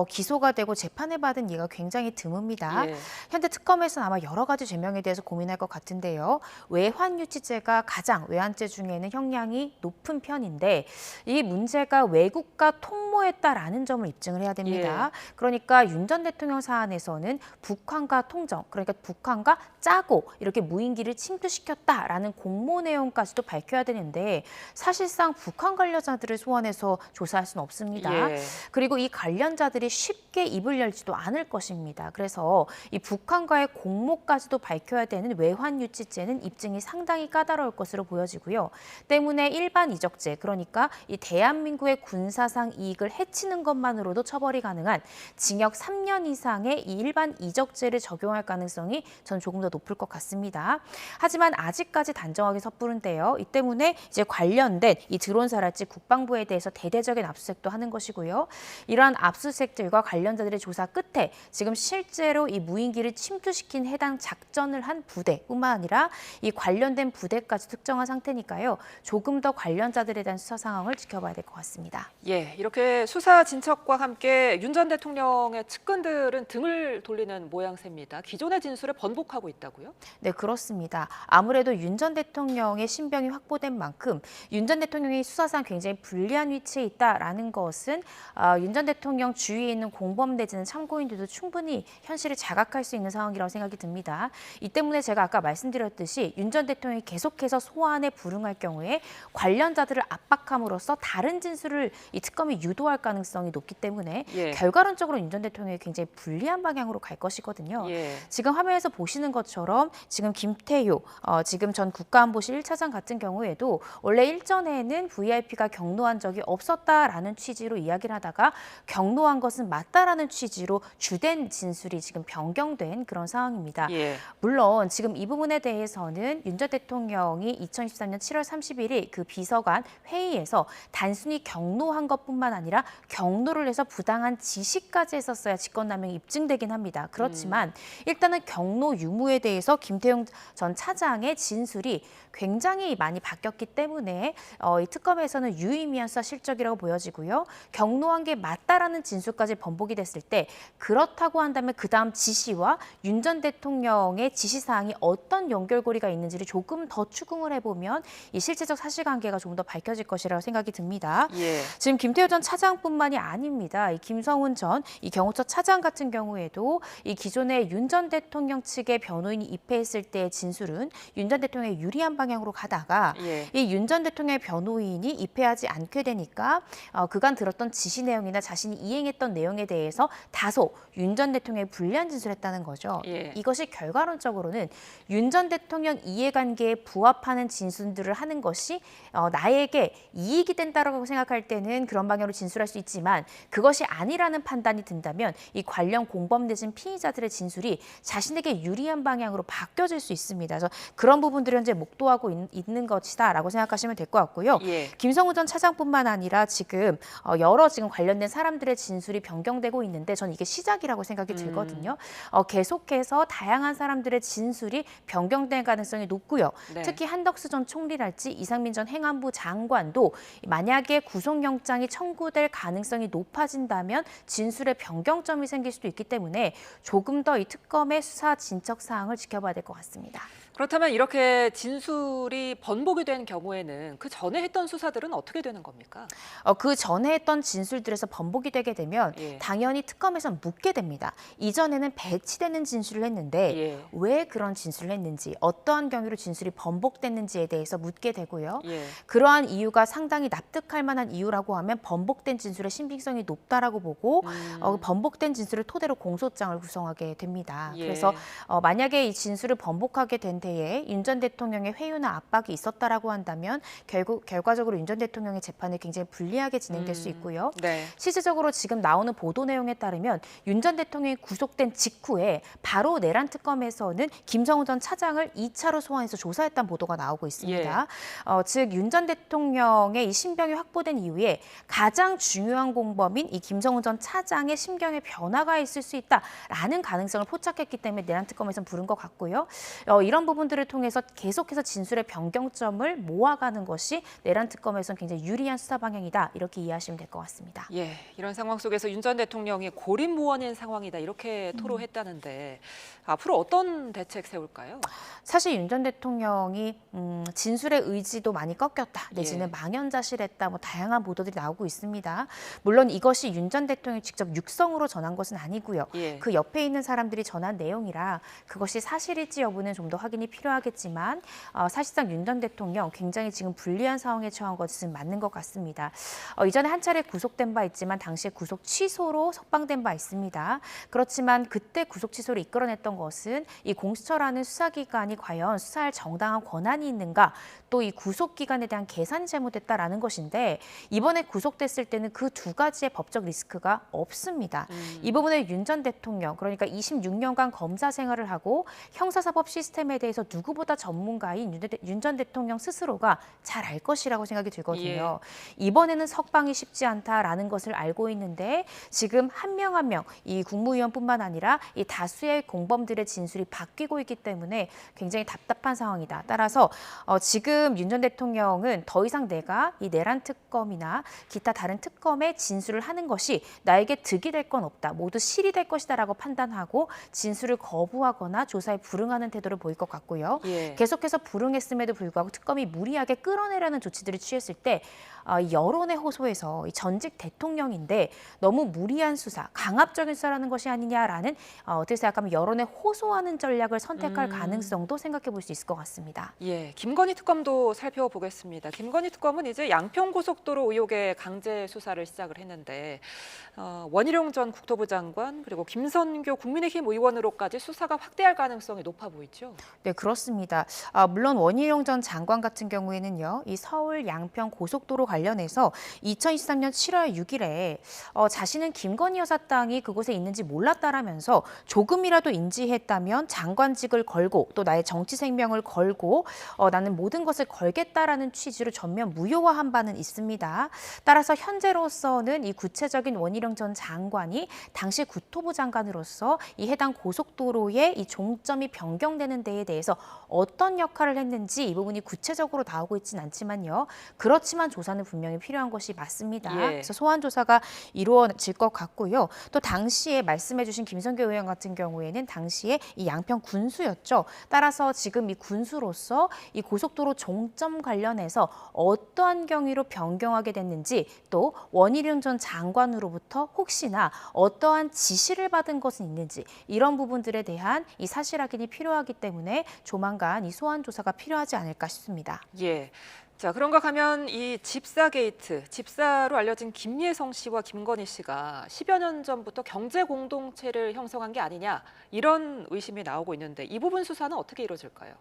기소가 되고 재판을 받은 예가 굉장히 드뭅니다. 현재 특검에서는 아마 여러 가지 죄명에 대해서 고민할 것 같은데요. 외환유치죄가 가장 외환죄 중에는 형량이 높은 편인데 이 문제가 외국과 통모했다라는 점을 입증을 해야 됩니다. 그러니까 윤 전 대통령 사안에서는 북한과 통정, 그러니까 북한과 짜고 이렇게 무인기를 침투시켰다라는 공모 내용까지도 밝혀야 되는데 사실상 북한 관련자들을 소환해서 조사할 수는 없습니다. 그리고 이 관련자 관련자들이 쉽게 입을 열지도 않을 것입니다. 그래서 이 북한과의 공모까지도 밝혀야 되는 외환유치죄는 입증이 상당히 까다로울 것으로 보여지고요. 때문에 일반 이적죄, 그러니까 이 대한민국의 군사상 이익을 해치는 것만으로도 처벌이 가능한 징역 3년 이상의 이 일반 이적죄를 적용할 가능성이 전 조금 더 높을 것 같습니다. 하지만 아직까지 단정하기 섣부른데요. 이 때문에 이제 관련된 이 드론사랄지 국방부에 대해서 대대적인 압수수색도 하는 것이고요. 이러한 압수수색들과 관련자들의 조사 끝에 지금 실제로 이 무인기를 침투시킨 해당 작전을 한 부대뿐만 아니라 이 관련된 부대까지 특정한 상태니까요. 조금 더 관련자들에 대한 수사 상황을 지켜봐야 될 것 같습니다.
예, 이렇게 수사 진척과 함께 윤 전 대통령의 측근들은 등을 돌리는 모양새입니다. 기존의 진술에 번복하고 있다고요?
네, 그렇습니다. 아무래도 윤 전 대통령의 신병이 확보된 만큼 윤 전 대통령이 수사상 굉장히 불리한 위치에 있다라는 것은 윤 전 대통령 주위에 있는 공범 내지는 참고인들도 충분히 현실을 자각할 수 있는 상황이라고 생각이 듭니다. 이 때문에 제가 아까 말씀드렸듯이 윤 전 대통령이 계속해서 소환에 불응할 경우에 관련자들을 압박함으로써 다른 진술을 이 특검이 유도할 가능성이 높기 때문에 결과론적으로 윤 전 대통령이 굉장히 불리한 방향으로 갈 것이거든요. 지금 화면에서 보시는 것처럼 지금 김태효 지금 전 국가안보실 1차장 같은 경우에도 원래 일전에는 VIP가 경로한 적이 없었다라는 취지로 이야기를 하다가 경로한 것은 맞다라는 취지로 주된 진술이 지금 변경된 그런 상황입니다. 물론 지금 이 부분에 대해서는 윤 전 대통령이 2023년 7월 31일 그 비서관 회의에서 단순히 경로한 것뿐만 아니라 경로를 해서 부당한 지시까지 했었어야 직권남용이 입증되긴 합니다. 그렇지만 일단은 경로 유무에 대해서 김태용 전 차장의 진술이 굉장히 많이 바뀌었기 때문에 이 특검에서는 유의미한 수사 실적이라고 보여지고요. 경로한 게 맞다라는 진술까지 번복이 됐을 때 그렇다고 한다면 그다음 지시와 윤 전 대통령의 지시사항이 어떤 연결고리가 있는지를 조금 더 추궁을 해보면 이 실제적 사실관계가 좀 더 밝혀질 것이라고 생각이 듭니다. 지금 김태효 전 차장뿐만이 아닙니다. 이 김성훈 전 이 경호처 차장 같은 경우에도 이 기존의 윤 전 대통령 측의 변호인이 입회했을 때의 진술은 윤 전 대통령의 유리한 방향으로 가다가 이 윤 전 대통령의 변호인이 입회하지 않게 되니까 그간 들었던 지시 내용이나 자신이 이행했던 내용에 대해서 다소 윤 전 대통령의 불리한 진술했다는 거죠. 이것이 결과론적으로는 윤 전 대통령 이해관계에 부합하는 진술들을 하는 것이 나에게 이익이 된다고 생각할 때는 그런 방향으로 진술할 수 있지만 그것이 아니라는 판단이 든다면 이 관련 공범 내진 피의자들의 진술이 자신에게 유리한 방향으로 바뀌어질 수 있습니다. 그래서 그런 부분들을 현재 목도하고 있는 것이다라고 생각하시면 될 것 같고요. 김성훈 전 차장뿐만 아니라 지금 여러 지금 관련된 사람들의 진술이 변경되고 있는데 저는 이게 시작이라고 생각이 들거든요. 계속해서 다양한 사람들의 진술이 변경될 가능성이 높고요. 특히 한덕수 전 총리랄지 이상민 전 행안부 장관도 만약에 구속영장이 청구될 가능성이 높아진다면 진술의 변경점이 생길 수도 있기 때문에 조금 더 이 특검의 수사 진척 사항을 지켜봐야 될 것 같습니다.
그렇다면 이렇게 진술이 번복이 된 경우에는 그 전에 했던 수사들은 어떻게 되는 겁니까?
그 전에 했던 진술들에서 번복이 되게 되면 당연히 특검에선 묻게 됩니다. 이전에는 배치되는 진술을 했는데 왜 그런 진술을 했는지, 어떠한 경위로 진술이 번복됐는지에 대해서 묻게 되고요. 그러한 이유가 상당히 납득할 만한 이유라고 하면 번복된 진술의 신빙성이 높다라고 보고 번복된 진술을 토대로 공소장을 구성하게 됩니다. 그래서 만약에 이 진술을 번복하게 된 대해에 윤 전 대통령의 회유나 압박이 있었다라고 한다면 결과적으로 윤 전 대통령의 재판이 굉장히 불리하게 진행될 수 있고요. 실질적으로 지금 나오는 보도 내용에 따르면 윤 전 대통령이 구속된 직후에 바로 내란 특검에서는 김성훈 전 차장을 2차로 소환해서 조사했다는 보도가 나오고 있습니다. 즉 윤 전 대통령의 이 신병이 확보된 이후에 가장 중요한 공범인 이 김성훈 전 차장의 심경의 변화가 있을 수 있다라는 가능성을 포착했기 때문에 내란 특검에서는 부른 것 같고요. 이런 부분들을 통해서 계속해서 진술의 변경점을 모아가는 것이 내란 특검에서는 굉장히 유리한 수사 방향이다. 이렇게 이해하시면 될 것 같습니다.
이런 상황 속에서 윤 전 대통령이 고립무원인 상황이다. 이렇게 토로했다는데 앞으로 어떤 대책 세울까요?
사실 윤 전 대통령이 진술의 의지도 많이 꺾였다. 내지는 망연자실했다. 다양한 보도들이 나오고 있습니다. 물론 이것이 윤 전 대통령이 직접 육성으로 전한 것은 아니고요. 그 옆에 있는 사람들이 전한 내용이라 그것이 사실일지 여부는 좀 더 확인이 확인이 필요하겠지만 사실상 윤 전 대통령 굉장히 지금 불리한 상황에 처한 것은 맞는 것 같습니다. 이전에 한 차례 구속된 바 있지만 당시에 구속 취소로 석방된 바 있습니다. 그렇지만 그때 구속 취소를 이끌어냈던 것은 이 공수처라는 수사기관이 과연 수사할 정당한 권한이 있는가, 또 이 구속 기간에 대한 계산이 잘못됐다라는 것인데 이번에 구속됐을 때는 그 두 가지의 법적 리스크가 없습니다. 이 부분을 윤 전 대통령, 그러니까 26년간 검사 생활을 하고 형사사법 시스템에 대해서 누구보다 전문가인 윤 전 대통령 스스로가 잘 알 것이라고 생각이 들거든요. 이번에는 석방이 쉽지 않다라는 것을 알고 있는데 지금 한 명 한 명 이 국무위원뿐만 아니라 이 다수의 공범들의 진술이 바뀌고 있기 때문에 굉장히 답답한 상황이다. 따라서 지금 윤 전 대통령은 더 이상 내가 이 내란 특검이나 기타 다른 특검에 진술을 하는 것이 나에게 득이 될 건 없다. 모두 실이 될 것이다라고 판단하고 진술을 거부하거나 조사에 불응하는 태도를 보일 것 같고요. 계속해서 불응했음에도 불구하고 특검이 무리하게 끌어내려는 조치들을 취했을 때 여론의 호소에서 전직 대통령인데 너무 무리한 수사, 강압적인 수사라는 것이 아니냐라는 어떻게 생각하면 여론에 호소하는 전략을 선택할 가능성도 생각해 볼 수 있을 것 같습니다.
예, 김건희 특검도 살펴보겠습니다. 김건희 특검은 이제 양평고속도로 의혹의 강제 수사를 시작을 했는데 원희룡 전 국토부 장관 그리고 김선교 국민의힘 의원으로까지 수사가 확대할 가능성이 높아 보이죠?
네, 그렇습니다. 물론 원희룡 전 장관 같은 경우에는요, 이 서울 양평 고속도로 관련해서 2023년 7월 6일에 자신은 김건희 여사 땅이 그곳에 있는지 몰랐다라면서 조금이라도 인지했다면 장관직을 걸고 또 나의 정치 생명을 걸고 나는 모든 것을 걸겠다라는 취지로 전면 무효화한 바는 있습니다. 따라서 현재로서는 이 구체적인 원희룡 전 장관이 당시 국토부 장관으로서 이 해당 고속도로의 이 종점이 변경되는 데에 대해서 어떤 역할을 했는지 이 부분이 구체적으로 나오고 있지는 않지만요. 그렇지만 조사는 분명히 필요한 것이 맞습니다. 그래서 소환 조사가 이루어질 것 같고요. 또 당시에 말씀해 주신 김선교 의원 같은 경우에는 당시에 이 양평 군수였죠. 따라서 지금 이 군수로서 이 고속도로 종점 관련해서 어떠한 경위로 변경하게 됐는지 또 원희룡 전 장관으로부터 혹시나 어떠한 지시를 받은 것은 있는지 이런 부분들에 대한 이 사실 확인이 필요하기 때문에 조만간 이 소환 조사가 필요하지 않을까 싶습니다.
예. 자, 그런가 하면 이 집사 게이트, 집사로 알려진 김예성 씨와 김건희 씨가 10여 년 전부터 경제 공동체를 형성한 게 아니냐 이런 의심이 나오고 있는데 이 부분 수사는 어떻게 이루어질까요?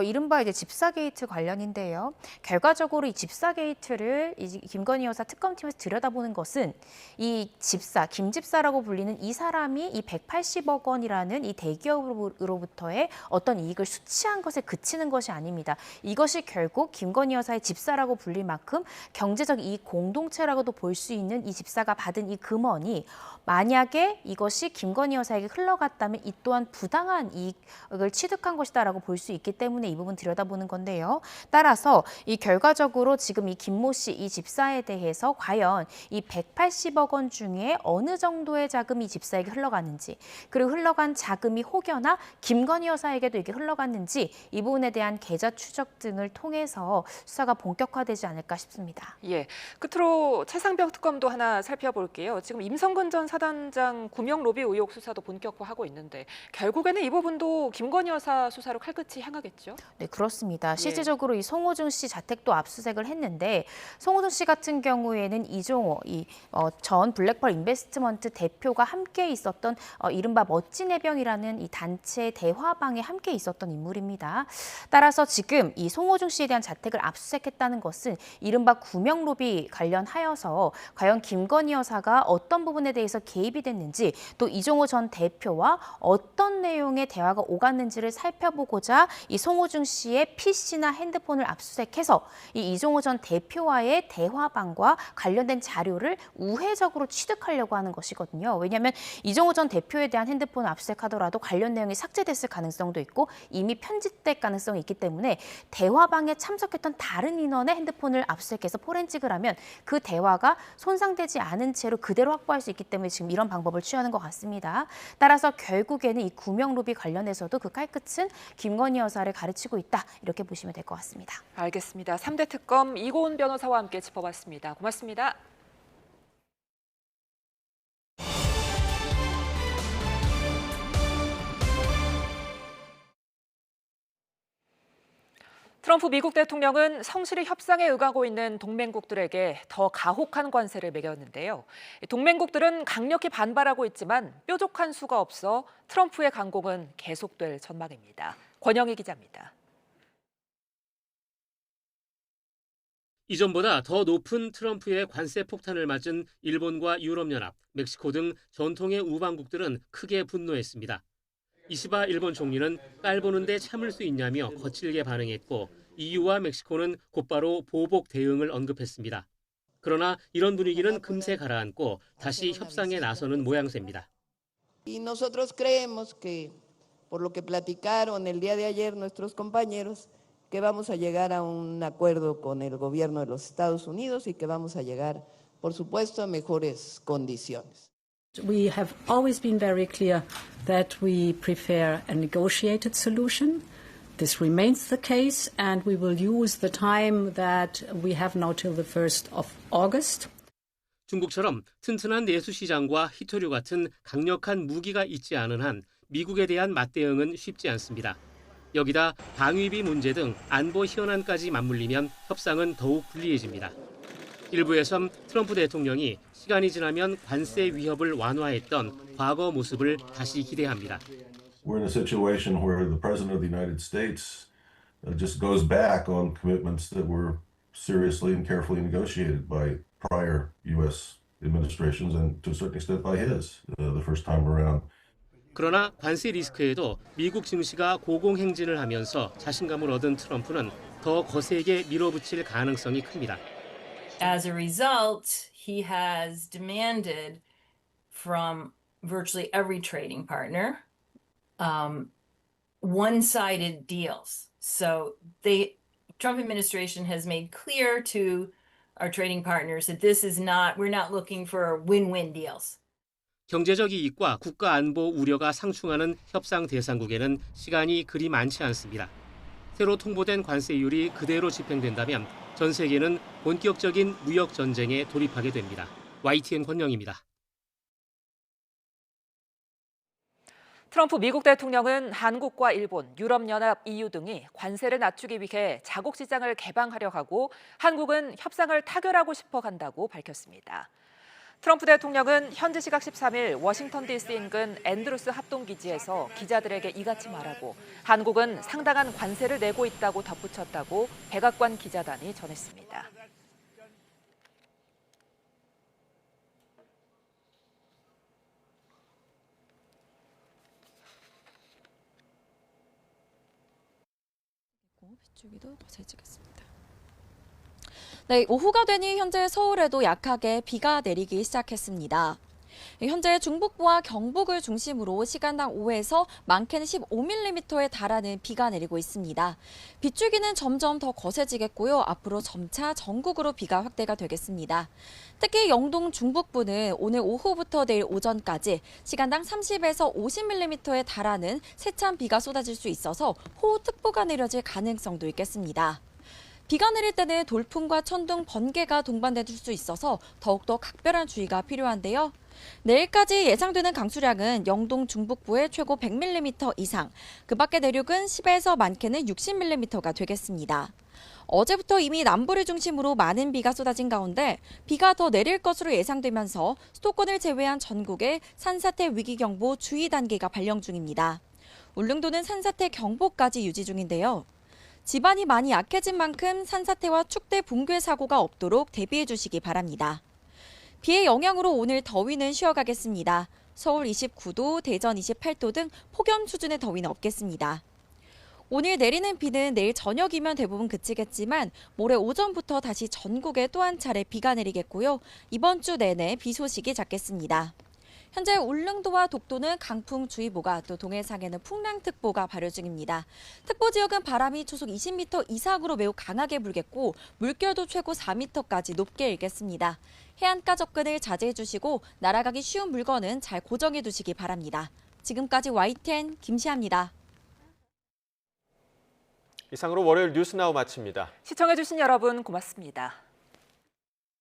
이른바 이제 집사 게이트 관련인데요. 결과적으로 이 집사 게이트를 이 김건희 여사 특검팀에서 들여다보는 것은 이 집사, 김집사라고 불리는 이 사람이 이 180억 원이라는 이 대기업으로부터의 어떤 이익을 수취한 것에 그치는 것이 아닙니다. 이것이 결국 김건희 여사의 집사라고 불릴 만큼 경제적 이익 공동체라고도 볼 수 있는 이 집사가 받은 이 금원이 만약에 이것이 김건희 여사에게 흘러갔다면 이 또한 부당한 이익을 취득한 것이다라고 볼 수 있기 때문에 이 부분 들여다보는 건데요. 따라서 이 결과적으로 지금 이 김모 씨, 이 집사에 대해서 과연 이 180억 원 중에 어느 정도의 자금이 집사에게 흘러갔는지 그리고 흘러간 자금이 혹여나 김건희 여사에게도 이게 흘러갔는지 이 부분에 대한 계좌 추적 등을 통해서 수사가 본격화되지 않을까 싶습니다.
예, 끝으로 최상병 특검도 하나 살펴볼게요. 지금 임성근 전 사단장 구명 로비 의혹 수사도 본격화하고 있는데 결국에는 이 부분도 김건희 여사 수사로 칼끝이 향하겠죠?
네, 그렇습니다. 실질적으로 이 송호중 씨 자택도 압수수색을 했는데 송호중 씨 같은 경우에는 이종호 전 블랙펄 인베스트먼트 대표가 함께 있었던 이른바 멋진 해병이라는 이 단체 대화방에 함께 있었던 인물입니다. 따라서 지금 이 송호중 씨에 대한 자택을 압수수색했다는 것은 이른바 구명 로비 관련하여서 과연 김건희 여사가 어떤 부분에 대해서 개입이 됐는지 또 이종호 전 대표와 어떤 내용의 대화가 오갔는지를 살펴보고자 이 송호중 씨의 PC나 핸드폰을 압수수색해서 이 이종호 전 대표와의 대화방과 관련된 자료를 우회적으로 취득하려고 하는 것이거든요. 왜냐하면 이종호 전 대표에 대한 핸드폰을 압수수색하더라도 관련 내용이 삭제됐을 가능성도 있고 이미 편집될 가능성이 있기 때문에 대화방에 참석했던 다른 인원의 핸드폰을 압수수색해서 포렌식을 하면 그 대화가 손상되지 않은 채로 그대로 확보할 수 있기 때문에 지금 이런 방법을 취하는 것 같습니다. 따라서 결국에는 이 구명 로비 관련해서도 그 칼끝은 김건희 여사를 가르치고 있다. 이렇게 보시면 될 것 같습니다.
알겠습니다. 3대 특검 이고은 변호사와 함께 짚어봤습니다. 고맙습니다. 트럼프 미국 대통령은 성실히 협상에 응하고 있는 동맹국들에게 더 가혹한 관세를 매겼는데요. 동맹국들은 강력히 반발하고 있지만 뾰족한 수가 없어 트럼프의 강공은 계속될 전망입니다. 권영희 기자입니다.
이전보다 더 높은 트럼프의 관세 폭탄을 맞은 일본과 유럽연합, 멕시코 등 전통의 우방국들은 크게 분노했습니다. 이시바 일본 총리는 깔보는데 참을 수 있냐며 거칠게 반응했고 EU와 멕시코는 곧바로 보복 대응을 언급했습니다. 그러나 이런 분위기는 금세 가라앉고 다시 협상에 나서는 모양새입니다.
Y nosotros creemos que por lo que platicaron el día de ayer nuestros compañeros que vamos a llegar a un acuerdo con el gobierno de los Estados Unidos y que vamos a llegar, por supuesto, a mejores condiciones.
We have always been very clear that we prefer a negotiated solution. This remains the case, and we will use the time that we have now till the 1st of August.
중국처럼 튼튼한 내수 시장과 희토류 같은 강력한 무기가 있지 않은 한 미국에 대한 맞대응은 쉽지 않습니다. 여기다 방위비 문제 등 안보 현안까지 맞물리면 협상은 더욱 불리해집니다. 일부에선 트럼프 대통령이 시간이 지나면 관세 위협을 완화했던 과거 모습을 다시 기대합니다.
We're in a situation where the President of the United States just goes back on commitments that were seriously and carefully negotiated by prior U.S. administrations and to a certain extent by his the first time around.
그러나 관세 리스크에도 미국 증시가 고공행진을 하면서 자신감을 얻은 트럼프는 더 거세게 밀어붙일 가능성이 큽니다.
As a result, he has demanded from virtually every trading partner one-sided deals. So the Trump administration has made clear to our trading partners that we're not looking for win-win deals.
경제적 이익과 국가 안보 우려가 상충하는 협상 대상국에는 시간이 그리 많지 않습니다. 새로 통보된 관세율이 그대로 집행된다면 전 세계는 본격적인 무역 전쟁에 돌입하게 됩니다. YTN 권영입니다.
트럼프 미국 대통령은 한국과 일본, 유럽연합, EU 등이 관세를 낮추기 위해 자국 시장을 개방하려 하고 한국은 협상을 타결하고 싶어 한다고 밝혔습니다. 트럼프 대통령은 현지 시각 13일 워싱턴 DC 인근 앤드루스 합동기지에서 기자들에게 이같이 말하고 한국은 상당한 관세를 내고 있다고 덧붙였다고 백악관 기자단이 전했습니다.
빗줄기도 거세지겠습니다. 네, 오후가 되니 현재 서울에도 약하게 비가 내리기 시작했습니다. 현재 중북부와 경북을 중심으로 시간당 5에서 많게는 15mm에 달하는 비가 내리고 있습니다. 빗줄기는 점점 더 거세지겠고요. 앞으로 점차 전국으로 비가 확대가 되겠습니다. 특히 영동 중북부는 오늘 오후부터 내일 오전까지 시간당 30에서 50mm에 달하는 세찬 비가 쏟아질 수 있어서 호우특보가 내려질 가능성도 있겠습니다. 비가 내릴 때는 돌풍과 천둥, 번개가 동반될 수 있어서 더욱더 각별한 주의가 필요한데요. 내일까지 예상되는 강수량은 영동 중북부에 최고 100mm 이상, 그 밖의 내륙은 10에서 많게는 60mm가 되겠습니다. 어제부터 이미 남부를 중심으로 많은 비가 쏟아진 가운데 비가 더 내릴 것으로 예상되면서 수도권을 제외한 전국에 산사태 위기경보 주의 단계가 발령 중입니다. 울릉도는 산사태 경보까지 유지 중인데요. 지반이 많이 약해진 만큼 산사태와 축대 붕괴 사고가 없도록 대비해 주시기 바랍니다. 비의 영향으로 오늘 더위는 쉬어가겠습니다. 서울 29도, 대전 28도 등 폭염 수준의 더위는 없겠습니다. 오늘 내리는 비는 내일 저녁이면 대부분 그치겠지만 모레 오전부터 다시 전국에 또 한 차례 비가 내리겠고요. 이번 주 내내 비 소식이 잦겠습니다. 현재 울릉도와 독도는 강풍주의보가 또 동해상에는 풍랑특보가 발효 중입니다. 특보 지역은 바람이 초속 20m 이상으로 매우 강하게 불겠고 물결도 최고 4m까지 높게 일겠습니다. 해안가 접근을 자제해 주시고 날아가기 쉬운 물건은 잘 고정해 두시기 바랍니다. 지금까지 YTN 김시아입니다.
이상으로 월요일 뉴스나우 마칩니다.
시청해 주신 여러분 고맙습니다.